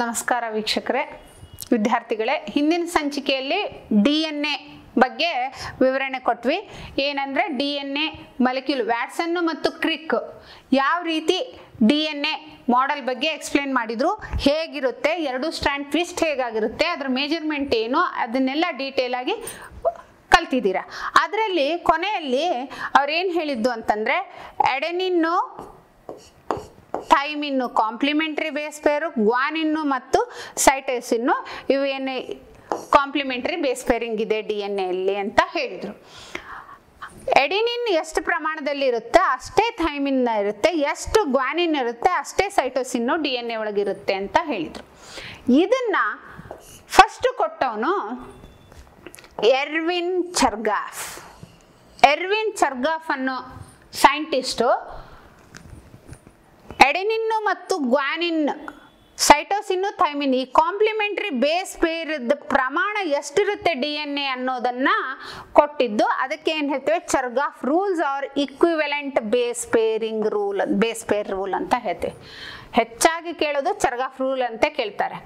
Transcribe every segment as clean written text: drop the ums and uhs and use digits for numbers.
ನಮಸ್ಕಾರ ವೀಕ್ಷಕರೇ, ವಿದ್ಯಾರ್ಥಿಗಳೇ, ಹಿಂದಿನ ಸಂಚಿಕೆಯಲ್ಲಿ DNA ಬಗ್ಗೆ ವಿವರಣೆ ಕೊಟ್ವಿ. ಏನಂದ್ರೆ DNA ಮಾಲಿಕ್ಯೂಲ್ ವ್ಯಾಟ್ಸನ್ ಮತ್ತು ಕ್ರಿಕ್ ಯಾವ ರೀತಿ DNA ಮಾಡೆಲ್ ಬಗ್ಗೆ ಎಕ್ಸ್ಪ್ಲೇನ್ ಮಾಡಿದ್ರು, ಹೇಗಿರುತ್ತೆ, ಎರಡು ಸ್ಟ್ರಾಂಡ್ ಟ್ವಿಸ್ಟ್ ಹೇಗಾಗಿರುತ್ತೆ, ಅದರ ಮೆಜರ್ಮೆಂಟ್ ಏನು, ಅದನ್ನೆಲ್ಲ ಡೀಟೇಲ್ ಆಗಿ ಕಲ್ತಿದ್ದೀರಾ. ಅದರಲ್ಲಿ ಕೊನೆಯಲ್ಲಿ ಅವ್ರೇನು ಹೇಳಿದ್ದು ಅಂತಂದ್ರೆ, ಎಡೆನಿನ್ನು ಥೈಮಿನ್ನು ಕಾಂಪ್ಲಿಮೆಂಟರಿ ಬೇಸ್ ಪೇರು, ಗ್ವಾನಿನ್ನು ಮತ್ತು ಸೈಟೋಸಿನ್ನು ಇವೇನು ಕಾಂಪ್ಲಿಮೆಂಟರಿ ಬೇಸ್ ಪೇರಿಂಗ್ ಇದೆ DNA ಅಲ್ಲಿ ಅಂತ ಹೇಳಿದ್ರು. ಎಡಿನಿನ್ ಎಷ್ಟು ಪ್ರಮಾಣದಲ್ಲಿ ಇರುತ್ತೆ ಅಷ್ಟೇ ಥೈಮಿನ್ ಇರುತ್ತೆ, ಎಷ್ಟು ಗ್ವಾನಿನ್ ಇರುತ್ತೆ ಅಷ್ಟೇ ಸೈಟೋಸಿನ್ನು DNA ಒಳಗಿರುತ್ತೆ ಅಂತ ಹೇಳಿದ್ರು. ಇದನ್ನ ಫಸ್ಟ್ ಕೊಟ್ಟವನು ಎರ್ವಿನ್ ಚರ್ಗಾಫ್. ಎರ್ವಿನ್ ಚರ್ಗಾಫ್ ಅನ್ನೋ ಸೈಂಟಿಸ್ಟು ಎಡೆನಿನ್ನು ಮತ್ತು ಗ್ವಾನಿನ್, ಸೈಟೋಸಿನ್ನು, ಥೈಮಿನ್ ಈ ಕಾಂಪ್ಲಿಮೆಂಟರಿ ಬೇಸ್ ಪೇರ್ದ ಪ್ರಮಾಣ ಎಷ್ಟಿರುತ್ತೆ DNA ಅನ್ನೋದನ್ನ ಕೊಟ್ಟಿದ್ದು. ಅದಕ್ಕೆ ಏನು ಹೇಳ್ತೇವೆ, Chargaff rules are equivalent base pairing rule, base pair rule ಅಂತ ಹೇಳ್ತೇವೆ. ಹೆಚ್ಚಾಗಿ ಕೇಳೋದು ಚರ್ಗಾಫ್ ರೂಲ್ ಅಂತ ಕೇಳ್ತಾರೆ.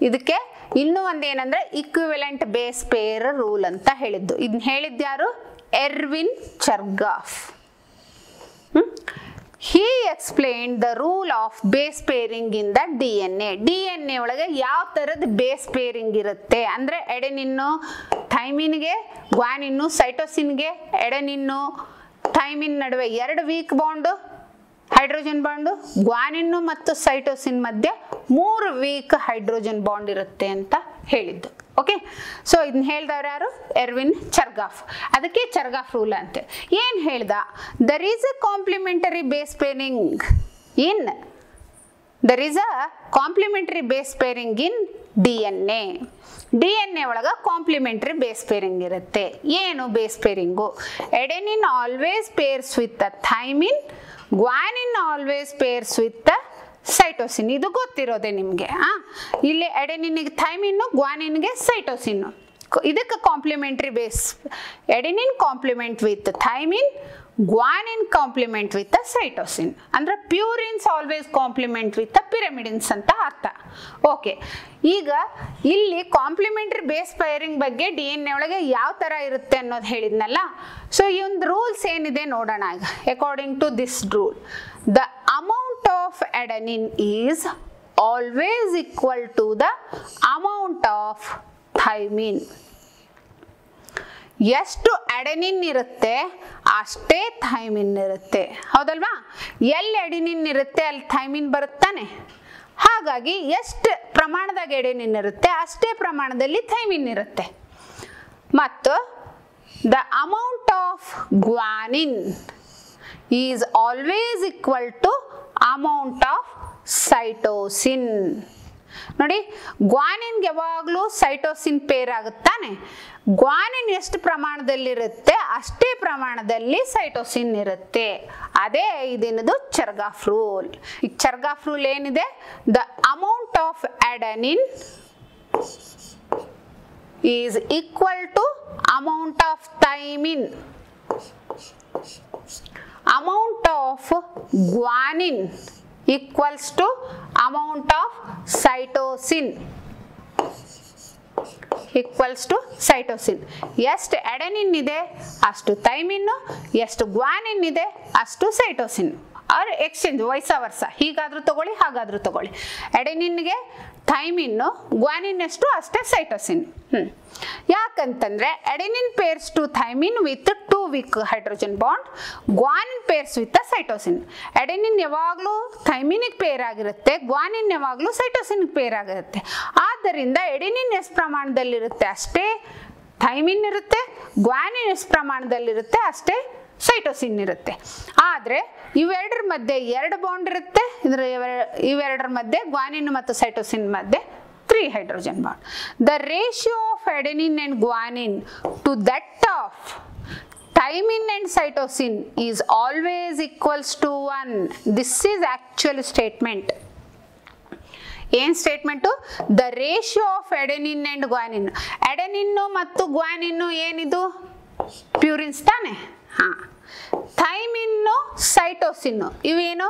ಇದಕ್ಕೆ ಇನ್ನೂ ಒಂದೇನಂದ್ರೆ ಇಕ್ವಿವೆಲೆಂಟ್ ಬೇಸ್ ಪೇರ್ ರೂಲ್ ಅಂತ ಹೇಳಿದ್ದು. ಇದನ್ನ ಹೇಳಿದ್ಯಾರು? Erwin ಚರ್ಗಾಫ್. He explained the rule of base pairing in the DNA. DNA ಒಳಗೆ ಯಾವ ತರದ ಬೇಸ್ ಪೇರಿಂಗ್ ಇರುತ್ತೆ ಅಂದ್ರೆ, ಎಡೆನಿನ್ನು ಥೈಮಿನ್ಗೆ, ಗ್ವಾನಿನ್ನು ಸೈಟೋಸಿನ್ಗೆ, ಎಡೆನಿನ್ನು ಥೈಮಿನ್ ನಡುವೆ ಎರಡು ವೀಕ್ ಬಾಂಡು ಹೈಡ್ರೋಜನ್ ಬಾಂಡು, ಗ್ವಾನಿನ್ನು ಮತ್ತು ಸೈಟೋಸಿನ್ ಮಧ್ಯೆ 3 ವೀಕ್ ಹೈಡ್ರೋಜನ್ ಬಾಂಡ್ ಇರುತ್ತೆ ಅಂತ ಹೇಳಿದ್ದು. ಓಕೆ, ಸೊ ಇದನ್ನ ಹೇಳ್ದವ್ರು ಯಾರು? Erwin Chargaff. ಅದಕ್ಕೆ ಚರ್ಗಾಫ್ ರೂಲ್ ಅಂತೆ. ಏನು ಹೇಳ್ದ? There is a complementary base pairing in complementary base pairing in DNA. DNA ಒಳಗ ಕಾಂಪ್ಲಿಮೆಂಟರಿ ಬೇಸ್ ಪೇರಿಂಗ್ ಇರುತ್ತೆ. ಏನು base pairing? Adenine always pairs with a thymine, guanine always pairs with a cytosine. ಇದು ಗೊತ್ತಿರೋದೆ ನಿಮಗೆ. ಇಲ್ಲಿ ಎಡೆನಿನ್ಗೆ ಥೈಮಿನ್ನು, ಗ್ವಾನಿನ್ಗೆ cytosine. ಇದಕ್ಕೆ complementary base. Adenine complement with thymine, guanine complement with cytosine. ಅಂದ್ರೆ ಪ್ಯೂರಿನ್ಸ್ ಆಲ್ವೇಸ್ ಕಾಂಪ್ಲಿಮೆಂಟ್ ವಿತ್ ಪಿರಮಿಡಿನ್ಸ್ ಅಂತ ಅರ್ಥ. ಓಕೆ, ಈಗ ಇಲ್ಲಿ ಕಾಂಪ್ಲಿಮೆಂಟರಿ ಬೇಸ್ ಪೇರಿಂಗ್ ಬಗ್ಗೆ DNA ಒಳಗೆ ಯಾವ ತರ ಇರುತ್ತೆ ಅನ್ನೋದು ಹೇಳಿದ್ನಲ್ಲ. ಸೊ ಈ ಒಂದು ರೂಲ್ಸ್ ಏನಿದೆ ನೋಡೋಣ. According to this rule, the amount of adenine is always equal to the amount of thymine. ಎಷ್ಟು ಎಡೆನಿನ್ ಇರುತ್ತೆ ಅಷ್ಟೇ ಥೈಮಿನ್ ಇರುತ್ತೆ, ಹೌದಲ್ವಾ? ಎಲ್ಲಿ ಎಡೆನಿನ್ ಇರುತ್ತೆ ಅಲ್ಲಿ ಥೈಮಿನ್ ಬರುತ್ತಾನೆ. ಹಾಗಾಗಿ ಎಷ್ಟು ಪ್ರಮಾಣದಾಗ ಎಡೆನಿನ್ ಇರುತ್ತೆ ಅಷ್ಟೇ ಪ್ರಮಾಣದಲ್ಲಿ ಥೈಮಿನ್ ಇರುತ್ತೆ. ಮತ್ತು the amount of guanine is always equal to amount of cytosine. ನೋಡಿ, ಗ್ವಾನಿನ್ಗೆ ಯಾವಾಗಲೂ ಸೈಟೋಸಿನ್ ಪೇರ್ ಆಗುತ್ತಾನೆ. ಗ್ವಾನಿನ್ ಎಷ್ಟು ಪ್ರಮಾಣದಲ್ಲಿರುತ್ತೆ ಅಷ್ಟೇ ಪ್ರಮಾಣದಲ್ಲಿ ಸೈಟೋಸಿನ್ ಇರುತ್ತೆ. ಅದೇ ಇದೇನದು ಚರ್ಗಾಫ್ ರೂಲ್. ಈ ಚರ್ಗಾಫ್ ರೂಲ್ ಏನಿದೆ? The amount of adenine is equal to amount of thymine, amount of guanine equals to amount of cytosine equals to cytosine. ಎಷ್ಟು ಎಡೆನಿನ್ ಇದೆ ಅಷ್ಟು ಥೈಮಿನ್, ಎಷ್ಟು ಗ್ವಾನಿನ್ ಇದೆ ಅಷ್ಟು ಸೈಟೋಸಿನ್. ಆರ್ ಎಕ್ಸ್ಚೇಂಜ್, ವೈಸ ವರ್ಸ. ಹೀಗಾದ್ರೂ ತಗೊಳ್ಳಿ, ಹಾಗಾದ್ರೂ ತಗೊಳ್ಳಿ. ಎಡೆನಿನ್ಗೆ ಥೈಮಿನ್, ಗ್ವಾನಿನ್ ಎಷ್ಟು ಅಷ್ಟೇ ಸೈಟೋಸಿನ್. ಯಾಕಂತಂದ್ರೆ adenine pairs to thymine with 2 weak hydrogen bond, guanine pairs with cytosine. Adenine ಯಾವಾಗಲೂ ಥೈಮಿನಿಗೆ ಪೇರ್ ಆಗಿರುತ್ತೆ, ಗ್ವಾನಿನ್ ಯಾವಾಗಲೂ ಸೈಟೋಸಿನ್ಗೆ ಪೇರ್ ಆಗಿರುತ್ತೆ. ಆದ್ದರಿಂದ ಎಡೆನಿನ್ ಎಷ್ಟು ಪ್ರಮಾಣದಲ್ಲಿರುತ್ತೆ ಅಷ್ಟೇ ಥೈಮಿನ್ ಇರುತ್ತೆ, ಗ್ವಾನಿನ್ ಎಷ್ಟು ಪ್ರಮಾಣದಲ್ಲಿರುತ್ತೆ ಅಷ್ಟೇ ಸೈಟೋಸಿನ್ ಇರುತ್ತೆ. ಆದರೆ ಇವೆರಡರ ಮಧ್ಯೆ 2 ಬಾಂಡ್ ಇರುತ್ತೆ. ಇವೆರಡರ ಮಧ್ಯೆ ಗ್ವಾನಿನ್ ಮತ್ತು ಸೈಟೋಸಿನ್ ಮಧ್ಯೆ 3 hydrogen bond. The ratio of adenine and guanine to that of thymine and cytosine is always equals to 1. This is actual statement. ಏನ್ statement? The ratio of adenine and guanine. Adenine ಮತ್ತು guanine ಏನಿದು? ಪ್ಯೂರಿನ್ಸ್ ತಾನೆ. ಥೈಮಿನ್ನು, ಸೈಟೋಸಿನ್ನು ಇವೇನು?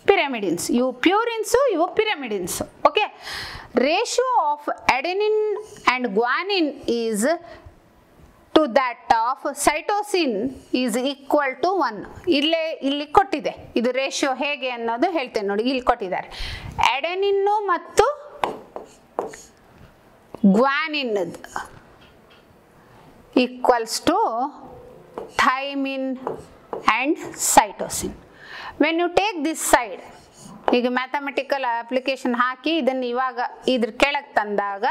ಪಿರಮಿಡಿನ್ಸ್, ಇವು purines, ಇವು pyrimidines. Okay, ratio of adenine and guanine is to that of cytosine is equal to 1. ಇಲ್ಲಿ ಕೊಟ್ಟಿದೆ, ಇದು ರೇಷಿಯೋ ಹೇಗೆ ಅನ್ನೋದು ಹೇಳ್ತೇನೆ ನೋಡಿ. ಇಲ್ಲಿ ಕೊಟ್ಟಿದ್ದಾರೆ ಅಡೆನಿನ್ನು ಮತ್ತು guanine equals to thymine and cytosine. When you take this side, ಈಗ ಮ್ಯಾಥಮೆಟಿಕಲ್ ಅಪ್ಲಿಕೇಶನ್ ಹಾಕಿ ಇದನ್ನು ಇವಾಗ ಇದ್ರ ಕೆಳಗೆ ತಂದಾಗ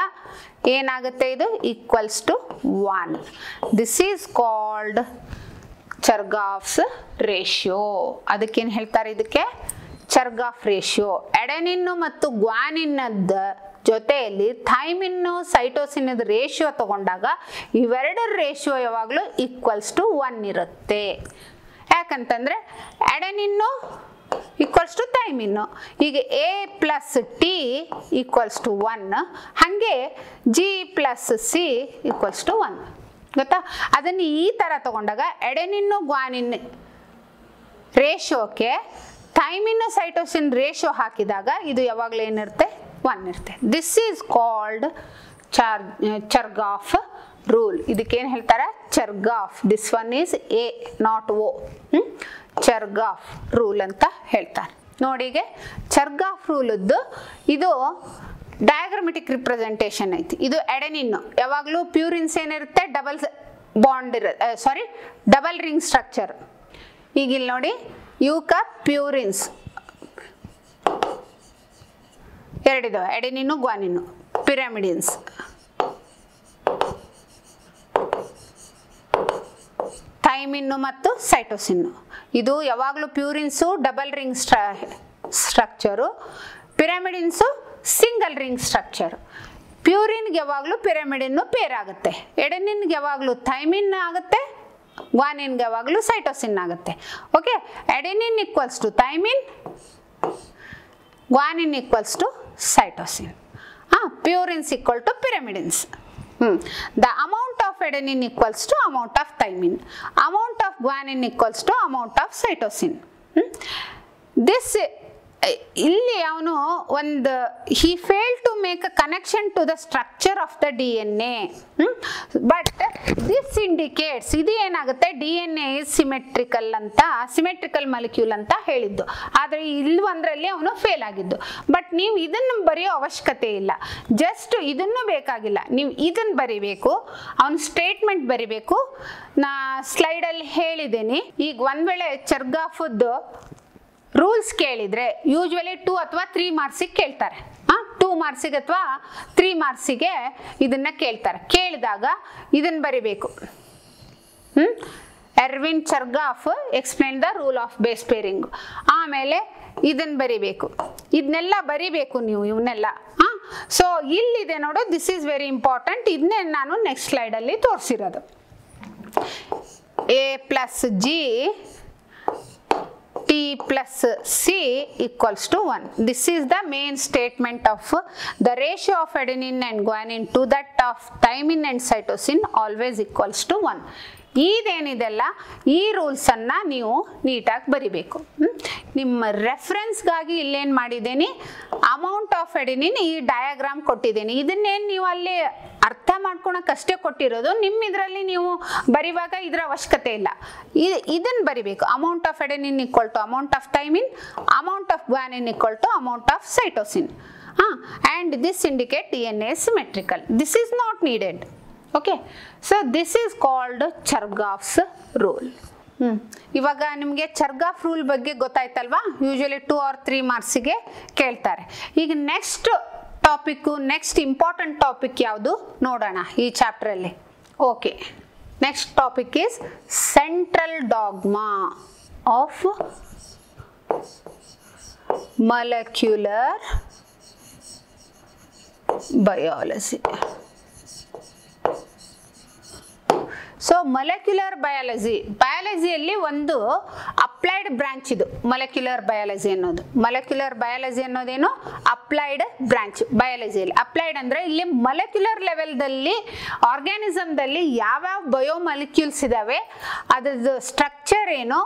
ಏನಾಗುತ್ತೆ, ಇದು equals to 1. This is called Chargaff's ratio. ಅದಕ್ಕೇನು ಹೇಳ್ತಾರೆ, ಇದಕ್ಕೆ ಚರ್ಗಾಫ್ ರೇಷಿಯೋ. ಎಡೆನಿನ್ನು ಮತ್ತು ಗ್ವಾನಿನ್ನದ ಜೊತೆಯಲ್ಲಿ ಥೈಮಿನ್ನು ಸೈಟೋಸಿನದ ರೇಷಿಯೋ ತಗೊಂಡಾಗ ಇವೆರಡರ ರೇಷಿಯೋ ಯಾವಾಗಲೂ ಈಕ್ವಲ್ಸ್ ಟು 1 ಇರುತ್ತೆ. ಯಾಕಂತಂದ್ರೆ ಅಡೆನಿನ್ನು ಈಕ್ವಲ್ಸ್ ಟು ಥೈಮಿನ್ನು. ಈಗ A plus T equals to 1, ಹಾಗೆ G plus C equals to 1. ಗೊತ್ತಾ? ಅದನ್ನು ಈ ಥರ ತಗೊಂಡಾಗ ಎಡೆನಿನ್ನು ಗ್ವಾನಿನ್ ರೇಷಿಯೋಕ್ಕೆ ಥೈಮಿನ್ನು ಸೈಟೋಸಿನ್ ರೇಷಿಯೋ ಹಾಕಿದಾಗ ಇದು ಯಾವಾಗಲೂ ಏನಿರುತ್ತೆ, 1 ಇರುತ್ತೆ. This is called Chargaff rule. ಇದಕ್ಕೇನು ಹೇಳ್ತಾರೆ, Chargaff. This one is A not O. Chargaff rule ಅಂತ ಹೇಳ್ತಾರೆ. ನೋಡಿಗೆ ಚರ್ಗಾಫ್ ರೂಲದ್ದು ಇದು ಡಯಾಗ್ರಾಮೆಟಿಕ್ ರಿಪ್ರೆಸೆಂಟೇಷನ್ ಐತಿ. ಇದು ಎಡೆನಿನ್ನು. ಯಾವಾಗಲೂ ಪ್ಯೂರಿನ್ಸ್ ಏನಿರುತ್ತೆ, ಡಬಲ್ ಬಾಂಡ್ ಇರುತ್ತೆ, ಡಬಲ್ ರಿಂಗ್ ಸ್ಟ್ರಕ್ಚರ್. ಈಗ ಇಲ್ಲಿ ನೋಡಿ, ಇವಕ್ಕ ಪ್ಯೂರಿನ್ಸ್ ಎರಡಿದಾವೆ, ಎಡೆನಿನ್ನು ಗ್ವಾನಿನ್ನು. ಪಿರಮಿಡಿನ್ಸ್ ಥೈಮಿನ್ನು ಮತ್ತು ಸೈಟೋಸಿನ್ನು. ಇದು ಯಾವಾಗಲೂ purines double ring structure, pyrimidines single ring structure. ಪ್ಯೂರಿನ್ಗೆ ಯಾವಾಗಲೂ ಪಿರಮಿಡಿನ್ನು ಪೇರ್ ಆಗುತ್ತೆ, ಎಡೆನಿನ್ಗೆ ಯಾವಾಗಲೂ ಥೈಮಿನ್ ಆಗುತ್ತೆ, ಗ್ವಾನಿನ್ಗೆ ಯಾವಾಗಲೂ ಸೈಟೋಸಿನ್ ಆಗುತ್ತೆ. Okay, adenine equals to thymine, guanine equals to cytosine. Purines equal to pyrimidines. The amount of adenine equals to amount of thymine. Amount of guanine equals to amount of cytosine. This ಇಲ್ಲಿ ಅವನು ಒಂದು he failed to make a connection to the structure of the DNA. But this indicates ಇದು ಏನಾಗುತ್ತೆ, DNA is symmetrical ಅಂತ, symmetrical molecule ಅಂತ ಹೇಳಿದ್ದು. ಆದರೆ ಇಲ್ಲಿ ಒಂದರಲ್ಲಿ ಅವನು ಫೇಲ್ ಆಗಿದ್ದು. ಬಟ್ ನೀವು ಇದನ್ನು ಬರೆಯೋ ಅವಶ್ಯಕತೆ ಇಲ್ಲ, ಜಸ್ಟ್ ಇದನ್ನು ಬೇಕಾಗಿಲ್ಲ, ನೀವು ಇದನ್ನು ಬರಿಬೇಕು, ಅವನು ಸ್ಟೇಟ್ಮೆಂಟ್ ಬರಿಬೇಕು. ನಾ ಸ್ಲೈಡಲ್ಲಿ ಹೇಳಿದ್ದೀನಿ. ಈಗ ಒಂದ್ ವೇಳೆ ಚರ್ಗಾಫದ್ದು ರೂಲ್ಸ್ ಕೇಳಿದ್ರೆ ಯೂಶುವಲಿ 2 ಅಥವಾ 3 ಮಾರ್ಕ್ಸಿಗೆ ಕೇಳ್ತಾರೆ. 2 ಮಾರ್ಕ್ಸಿಗೆ ಅಥವಾ 3 ಮಾರ್ಕ್ಸಿಗೆ ಇದನ್ನ ಕೇಳ್ತಾರೆ. ಕೇಳಿದಾಗ ಇದನ್ನ ಬರಿಬೇಕು. Erwin Chargaff explain the rule of base pairing. ಆಮೇಲೆ ಇದನ್ನ ಬರಿಬೇಕು. ಇದನ್ನೆಲ್ಲ ಬರಿಬೇಕು ನೀವು, ಇವನ್ನೆಲ್ಲ. ಸೊ ಇಲ್ಲಿದೆ ನೋಡು, ದಿಸ್ ಈಸ್ ವೆರಿ ಇಂಪಾರ್ಟೆಂಟ್. ಇದನ್ನೇ ನಾನು ನೆಕ್ಸ್ಟ್ ಸ್ಲೈಡಲ್ಲಿ ತೋರಿಸಿರೋದು. A plus G T plus C equals to 1. This is the main statement of the ratio of adenine and guanine to that of thymine and cytosine always equals to 1. ಇದೇನಿದೆಲ್ಲ ಈ rules ಅನ್ನ ನೀವು ನೀಟಾಗಿ ಬರಿಬೇಕು. ನಿಮ್ಮ ರೆಫರೆನ್ಸ್ಗಾಗಿ ಇಲ್ಲೇನು ಮಾಡಿದ್ದೀನಿ, ಅಮೌಂಟ್ ಆಫ್ ಎಡೆನಿನ್ ಈ diagram ಕೊಟ್ಟಿದ್ದೀನಿ. ಇದನ್ನೇನು ನೀವು ಅಲ್ಲಿ ಅರ್ಥ ಮಾಡ್ಕೊಳಕ್ಕಷ್ಟೇ ಕೊಟ್ಟಿರೋದು, ನಿಮ್ಮ ಇದರಲ್ಲಿ ನೀವು ಬರಿವಾಗ ಇದರ ಅವಶ್ಯಕತೆ ಇಲ್ಲ. ಇದನ್ನು ಬರಿಬೇಕು. Amount of adenine equal to amount of thymine, amount of guanine equal to amount of cytosine. And this indicate DNA is symmetrical. This is not needed. Okay, so this is called Chargaff's rule. ಇವಾಗ ನಿಮಗೆ ಚರ್ಗಾಫ್ rule ಬಗ್ಗೆ ಗೊತ್ತಾಯ್ತಲ್ವಾ? Usually 2 or 3 ಮಾರ್ಕ್ಸಿಗೆ ಕೇಳ್ತಾರೆ. ಈಗ next topic, next important topic ಯಾವುದು ನೋಡೋಣ ಈ ಚಾಪ್ಟ್ರಲ್ಲಿ. Okay, next topic is central dogma of molecular biology. So molecular ಬಯಾಲಜಿಯಲ್ಲಿ ಒಂದು ಅಪ್ಲೈಡ್ ಬ್ರಾಂಚ್ ಇದು ಮೊಲೆಕ್ಯುಲರ್ ಬಯಾಲಜಿ ಅನ್ನೋದು. ಮೊಲೆಕ್ಯುಲರ್ ಬಯಾಲಜಿ ಅನ್ನೋದೇನು, ಅಪ್ಲೈಡ್ ಬ್ರಾಂಚ್ ಬಯಾಲಜಿಯಲ್ಲಿ. ಅಪ್ಲೈಡ್ ಅಂದರೆ ಇಲ್ಲಿ ಮೊಲೆಕ್ಯುಲರ್ ಲೆವೆಲ್ದಲ್ಲಿ ಆರ್ಗ್ಯಾನಿಸಮ್ದಲ್ಲಿ ಯಾವ್ಯಾವ ಬಯೋಮಾಲಿಕ್ಯೂಲ್ಸ್ ಇದಾವೆ, ಅದ್ರದ್ದು ಸ್ಟ್ರಕ್ಚರ್ ಏನು,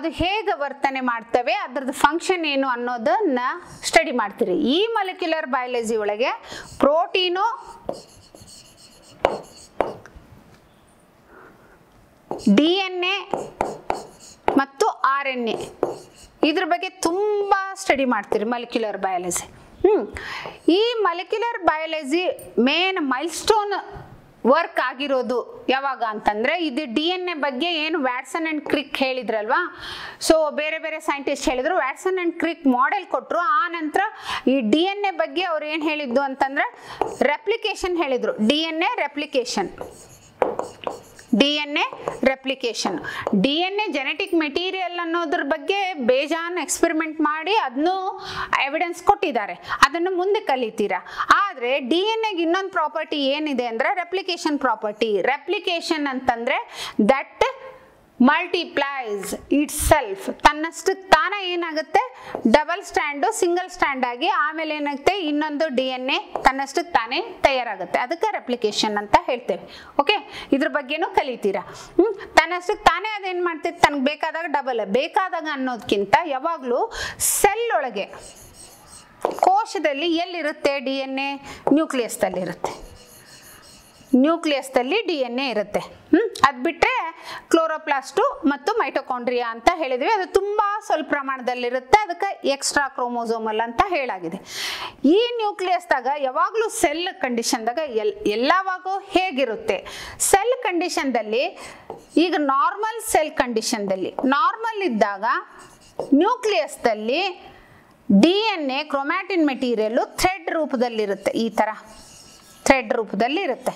ಅದು ಹೇಗೆ ವರ್ತನೆ ಮಾಡ್ತವೆ, ಅದರದ್ದು ಫಂಕ್ಷನ್ ಏನು ಅನ್ನೋದನ್ನ ಸ್ಟಡಿ ಮಾಡ್ತೀರಿ. ಈ ಮಾಲಿಕ್ಯುಲರ್ ಬಯಾಲಜಿ ಒಳಗೆ ಪ್ರೋಟೀನು, DNA ಮತ್ತು RNA ಇದ್ರ ಬಗ್ಗೆ ತುಂಬಾ ಸ್ಟಡಿ ಮಾಡ್ತೀರಿ ಮಾಲಿಕ್ಯುಲರ್ ಬಯಾಲಜಿ. ಈ molecular biology main milestone work ಆಗಿರೋದು ಯಾವಾಗ ಅಂತಂದ್ರೆ, ಇದು DNA ಬಗ್ಗೆ ಏನು ವ್ಯಾಟ್ಸನ್ ಅಂಡ್ ಕ್ರಿಕ್ ಹೇಳಿದ್ರಲ್ವಾ, ಸೊ ಬೇರೆ ಬೇರೆ ಸೈಂಟಿಸ್ಟ್ ಹೇಳಿದ್ರು, ವ್ಯಾಟ್ಸನ್ ಅಂಡ್ ಕ್ರಿಕ್ ಮಾಡೆಲ್ ಕೊಟ್ಟರು. ಆ ನಂತರ ಈ DNA ಬಗ್ಗೆ ಅವ್ರು ಏನು ಹೇಳಿದ್ದು ಅಂತಂದ್ರೆ ರೆಪ್ಲಿಕೇಶನ್ ಹೇಳಿದ್ರು. DNA replication, DNA genetic material ಅನ್ನೋದ್ರ ಬಗ್ಗೆ ಬೇಜಾನ್ ಎಕ್ಸ್ಪೆರಿಮೆಂಟ್ ಮಾಡಿ ಅದನ್ನು ಎವಿಡೆನ್ಸ್ ಕೊಟ್ಟಿದ್ದಾರೆ, ಅದನ್ನು ಮುಂದೆ ಕಲಿತೀರಾ. ಆದರೆ DNA-ಗೆ ಇನ್ನೊಂದು ಪ್ರಾಪರ್ಟಿ ಏನಿದೆ ಅಂದ್ರೆ ರೆಪ್ಲಿಕೇಶನ್ ಪ್ರಾಪರ್ಟಿ. ರೆಪ್ಲಿಕೇಶನ್ ಅಂತಂದ್ರೆ ದಟ್ ಮಲ್ಟಿಪ್ಲೈಸ್ ಇಟ್ ಸೆಲ್ಫ್, ತನ್ನಷ್ಟಕ್ಕೆ ತಾನೇ ಏನಾಗುತ್ತೆ ಡಬಲ್ ಸ್ಟ್ಯಾಂಡು ಸಿಂಗಲ್ ಸ್ಟ್ಯಾಂಡ್ ಆಗಿ ಆಮೇಲೆ ಏನಾಗುತ್ತೆ ಇನ್ನೊಂದು DNA ತನ್ನಷ್ಟಕ್ಕೆ ತಾನೇ ತಯಾರಾಗುತ್ತೆ. ಅದಕ್ಕೆ ರೆಪ್ಲಿಕೇಶನ್ ಅಂತ ಹೇಳ್ತೇವೆ. ಓಕೆ, ಇದ್ರ ಬಗ್ಗೆನೂ ಕಲಿತೀರಾ. ತನ್ನಷ್ಟಕ್ಕೆ ತಾನೇ ಅದೇನು ಮಾಡ್ತೈತೆ, ತನಗೆ ಬೇಕಾದಾಗ ಡಬಲ್, ಬೇಕಾದಾಗ ಅನ್ನೋದಕ್ಕಿಂತ ಯಾವಾಗಲೂ ಸೆಲ್ ಒಳಗೆ ಕೋಶದಲ್ಲಿ ಎಲ್ಲಿರುತ್ತೆ DNA, ನ್ಯೂಕ್ಲಿಯಸ್ದಲ್ಲಿ ಇರುತ್ತೆ. ನ್ಯೂಕ್ಲಿಯಸ್ದಲ್ಲಿ DNA ಇರುತ್ತೆ. ಅದು ಬಿಟ್ಟರೆ ಕ್ಲೋರೋಪ್ಲಾಸ್ಟು ಮತ್ತು ಮೈಟೊಕಾಂಡ್ರಿಯಾ ಅಂತ ಹೇಳಿದ್ವಿ, ಅದು ತುಂಬ ಸ್ವಲ್ಪ ಪ್ರಮಾಣದಲ್ಲಿರುತ್ತೆ, ಅದಕ್ಕೆ ಎಕ್ಸ್ಟ್ರಾ ಕ್ರೋಮೋಸೋಮಲ್ ಅಂತ ಹೇಳಾಗಿದೆ. ಈ ನ್ಯೂಕ್ಲಿಯಸ್ದಾಗ ಯಾವಾಗಲೂ ಸೆಲ್ ಕಂಡೀಷನ್ದಾಗ ಎಲ್ಲವಾಗೂ ಹೇಗಿರುತ್ತೆ, ಸೆಲ್ ಕಂಡೀಷನ್ದಲ್ಲಿ ಈಗ ನಾರ್ಮಲ್ ಸೆಲ್ ಕಂಡೀಷನ್ದಲ್ಲಿ ನಾರ್ಮಲ್ ಇದ್ದಾಗ ನ್ಯೂಕ್ಲಿಯಸ್ದಲ್ಲಿ DNA ಕ್ರೊಮ್ಯಾಟಿನ್ ಮೆಟೀರಿಯಲ್ಲು ಥ್ರೆಡ್ ರೂಪದಲ್ಲಿರುತ್ತೆ, ಈ ಥರ ಥ್ರೆಡ್ ರೂಪದಲ್ಲಿ ಇರುತ್ತೆ.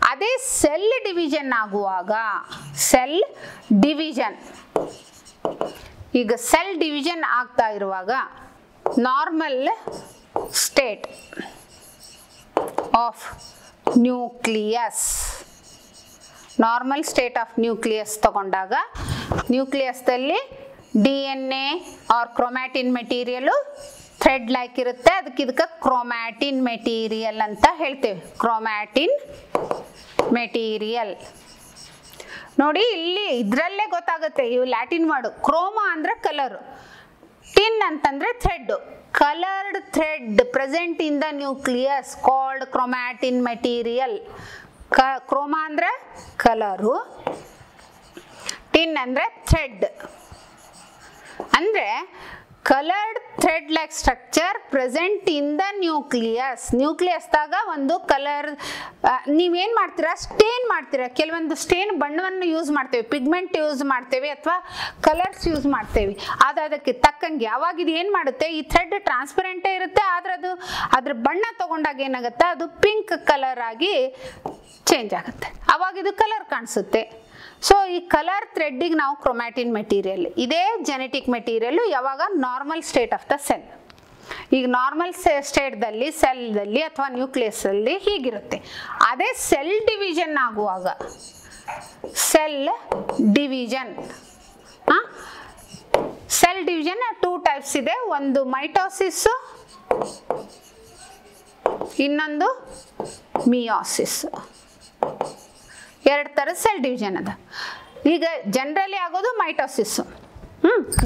ಅದೇ ಸೆಲ್ ಡಿವಿಷನ್ ಆಗುವಾಗ, ಸೆಲ್ ಡಿವಿಷನ್, ಈಗ ಸೆಲ್ ಡಿವಿಷನ್ ಆಗ್ತಾ ಇರುವಾಗ normal state of nucleus, normal state of nucleus ತಗೊಂಡಾಗ ನ್ಯೂಕ್ಲಿಯಸ್ದಲ್ಲಿ DNA or chromatin material thread like ಇರುತ್ತೆ, ಇದಕ್ಕೆ ಕ್ರೊಮ್ಯಾಟಿನ್ ಮೆಟೀರಿಯಲ್ ಅಂತ ಹೇಳ್ತೇವೆ. ಕ್ರೊಮ್ಯಾಟಿನ್ ಮೆಟೀರಿಯಲ್ ನೋಡಿ, ಇಲ್ಲಿ ಇದರಲ್ಲೇ ಗೊತ್ತಾಗುತ್ತೆ, ಇವು ಲ್ಯಾಟಿನ್ ವರ್ಡ್. ಕ್ರೋಮಾ ಅಂದ್ರೆ ಕಲರ್, ಟಿನ್ ಅಂತಂದ್ರೆ thread. Coloured thread present in the nucleus called chromatin material. Chroma ಅಂದ್ರೆ ಕಲರು, ಟಿನ್ ಅಂದ್ರೆ ಥ್ರೆಡ್. ಅಂದ್ರೆ colored thread like structure present in the nucleus. ನ್ಯೂಕ್ಲಿಯಸ್ದಾಗ ಒಂದು ಕಲರ್ ನೀವೇನು ಮಾಡ್ತೀರಾ, ಸ್ಟೇನ್ ಮಾಡ್ತೀರಾ. ಕೆಲವೊಂದು ಸ್ಟೇನ್ ಬಣ್ಣವನ್ನು ಯೂಸ್ ಮಾಡ್ತೇವೆ, ಪಿಗ್ಮೆಂಟ್ ಯೂಸ್ ಮಾಡ್ತೇವೆ ಅಥವಾ ಕಲರ್ಸ್ ಯೂಸ್ ಮಾಡ್ತೇವೆ. ಅದಕ್ಕೆ ತಕ್ಕಂಗೆ ಯಾವಾಗ ಇದು ಏನು ಮಾಡುತ್ತೆ, ಈ ಥ್ರೆಡ್ ಟ್ರಾನ್ಸ್ಪರೆಂಟೇ ಇರುತ್ತೆ, ಆದರೆ ಅದು ಅದ್ರ ಬಣ್ಣ ತಗೊಂಡಾಗ ಏನಾಗುತ್ತೆ, ಅದು ಪಿಂಕ್ ಕಲರ್ ಆಗಿ ಚೇಂಜ್ ಆಗುತ್ತೆ, ಅವಾಗ ಇದು ಕಲರ್ ಕಾಣಿಸುತ್ತೆ. ಸೊ ಈ ಕಲರ್ ಥ್ರೆಡ್ಡಿಗೆ ನಾವು ಕ್ರೊಮ್ಯಾಟಿನ್ ಮೆಟೀರಿಯಲ್, ಇದೇ ಜೆನೆಟಿಕ್ ಮೆಟೀರಿಯಲ್ ಯಾವಾಗ normal state of the cell. ಈಗ ನಾರ್ಮಲ್ ಸ್ಟೇಟ್ದಲ್ಲಿ ಸೆಲ್ದಲ್ಲಿ ಅಥವಾ ನ್ಯೂಕ್ಲಿಯಸ್ಸಲ್ಲಿ ಹೀಗಿರುತ್ತೆ. ಅದೇ ಸೆಲ್ ಡಿವಿಷನ್ ಆಗುವಾಗ, cell division, cell division 2 types ಇದೆ. ಒಂದು ಮೈಟೋಸಿಸ್, ಇನ್ನೊಂದು ಮಿಯೋಸಿಸ್. 2 ಥರದ ಸೆಲ್ ಡಿವಿಷನ್ ಅದ. ಈಗ ಜನರಲಿ ಆಗೋದು ಮೈಟೋಸಿಸ್,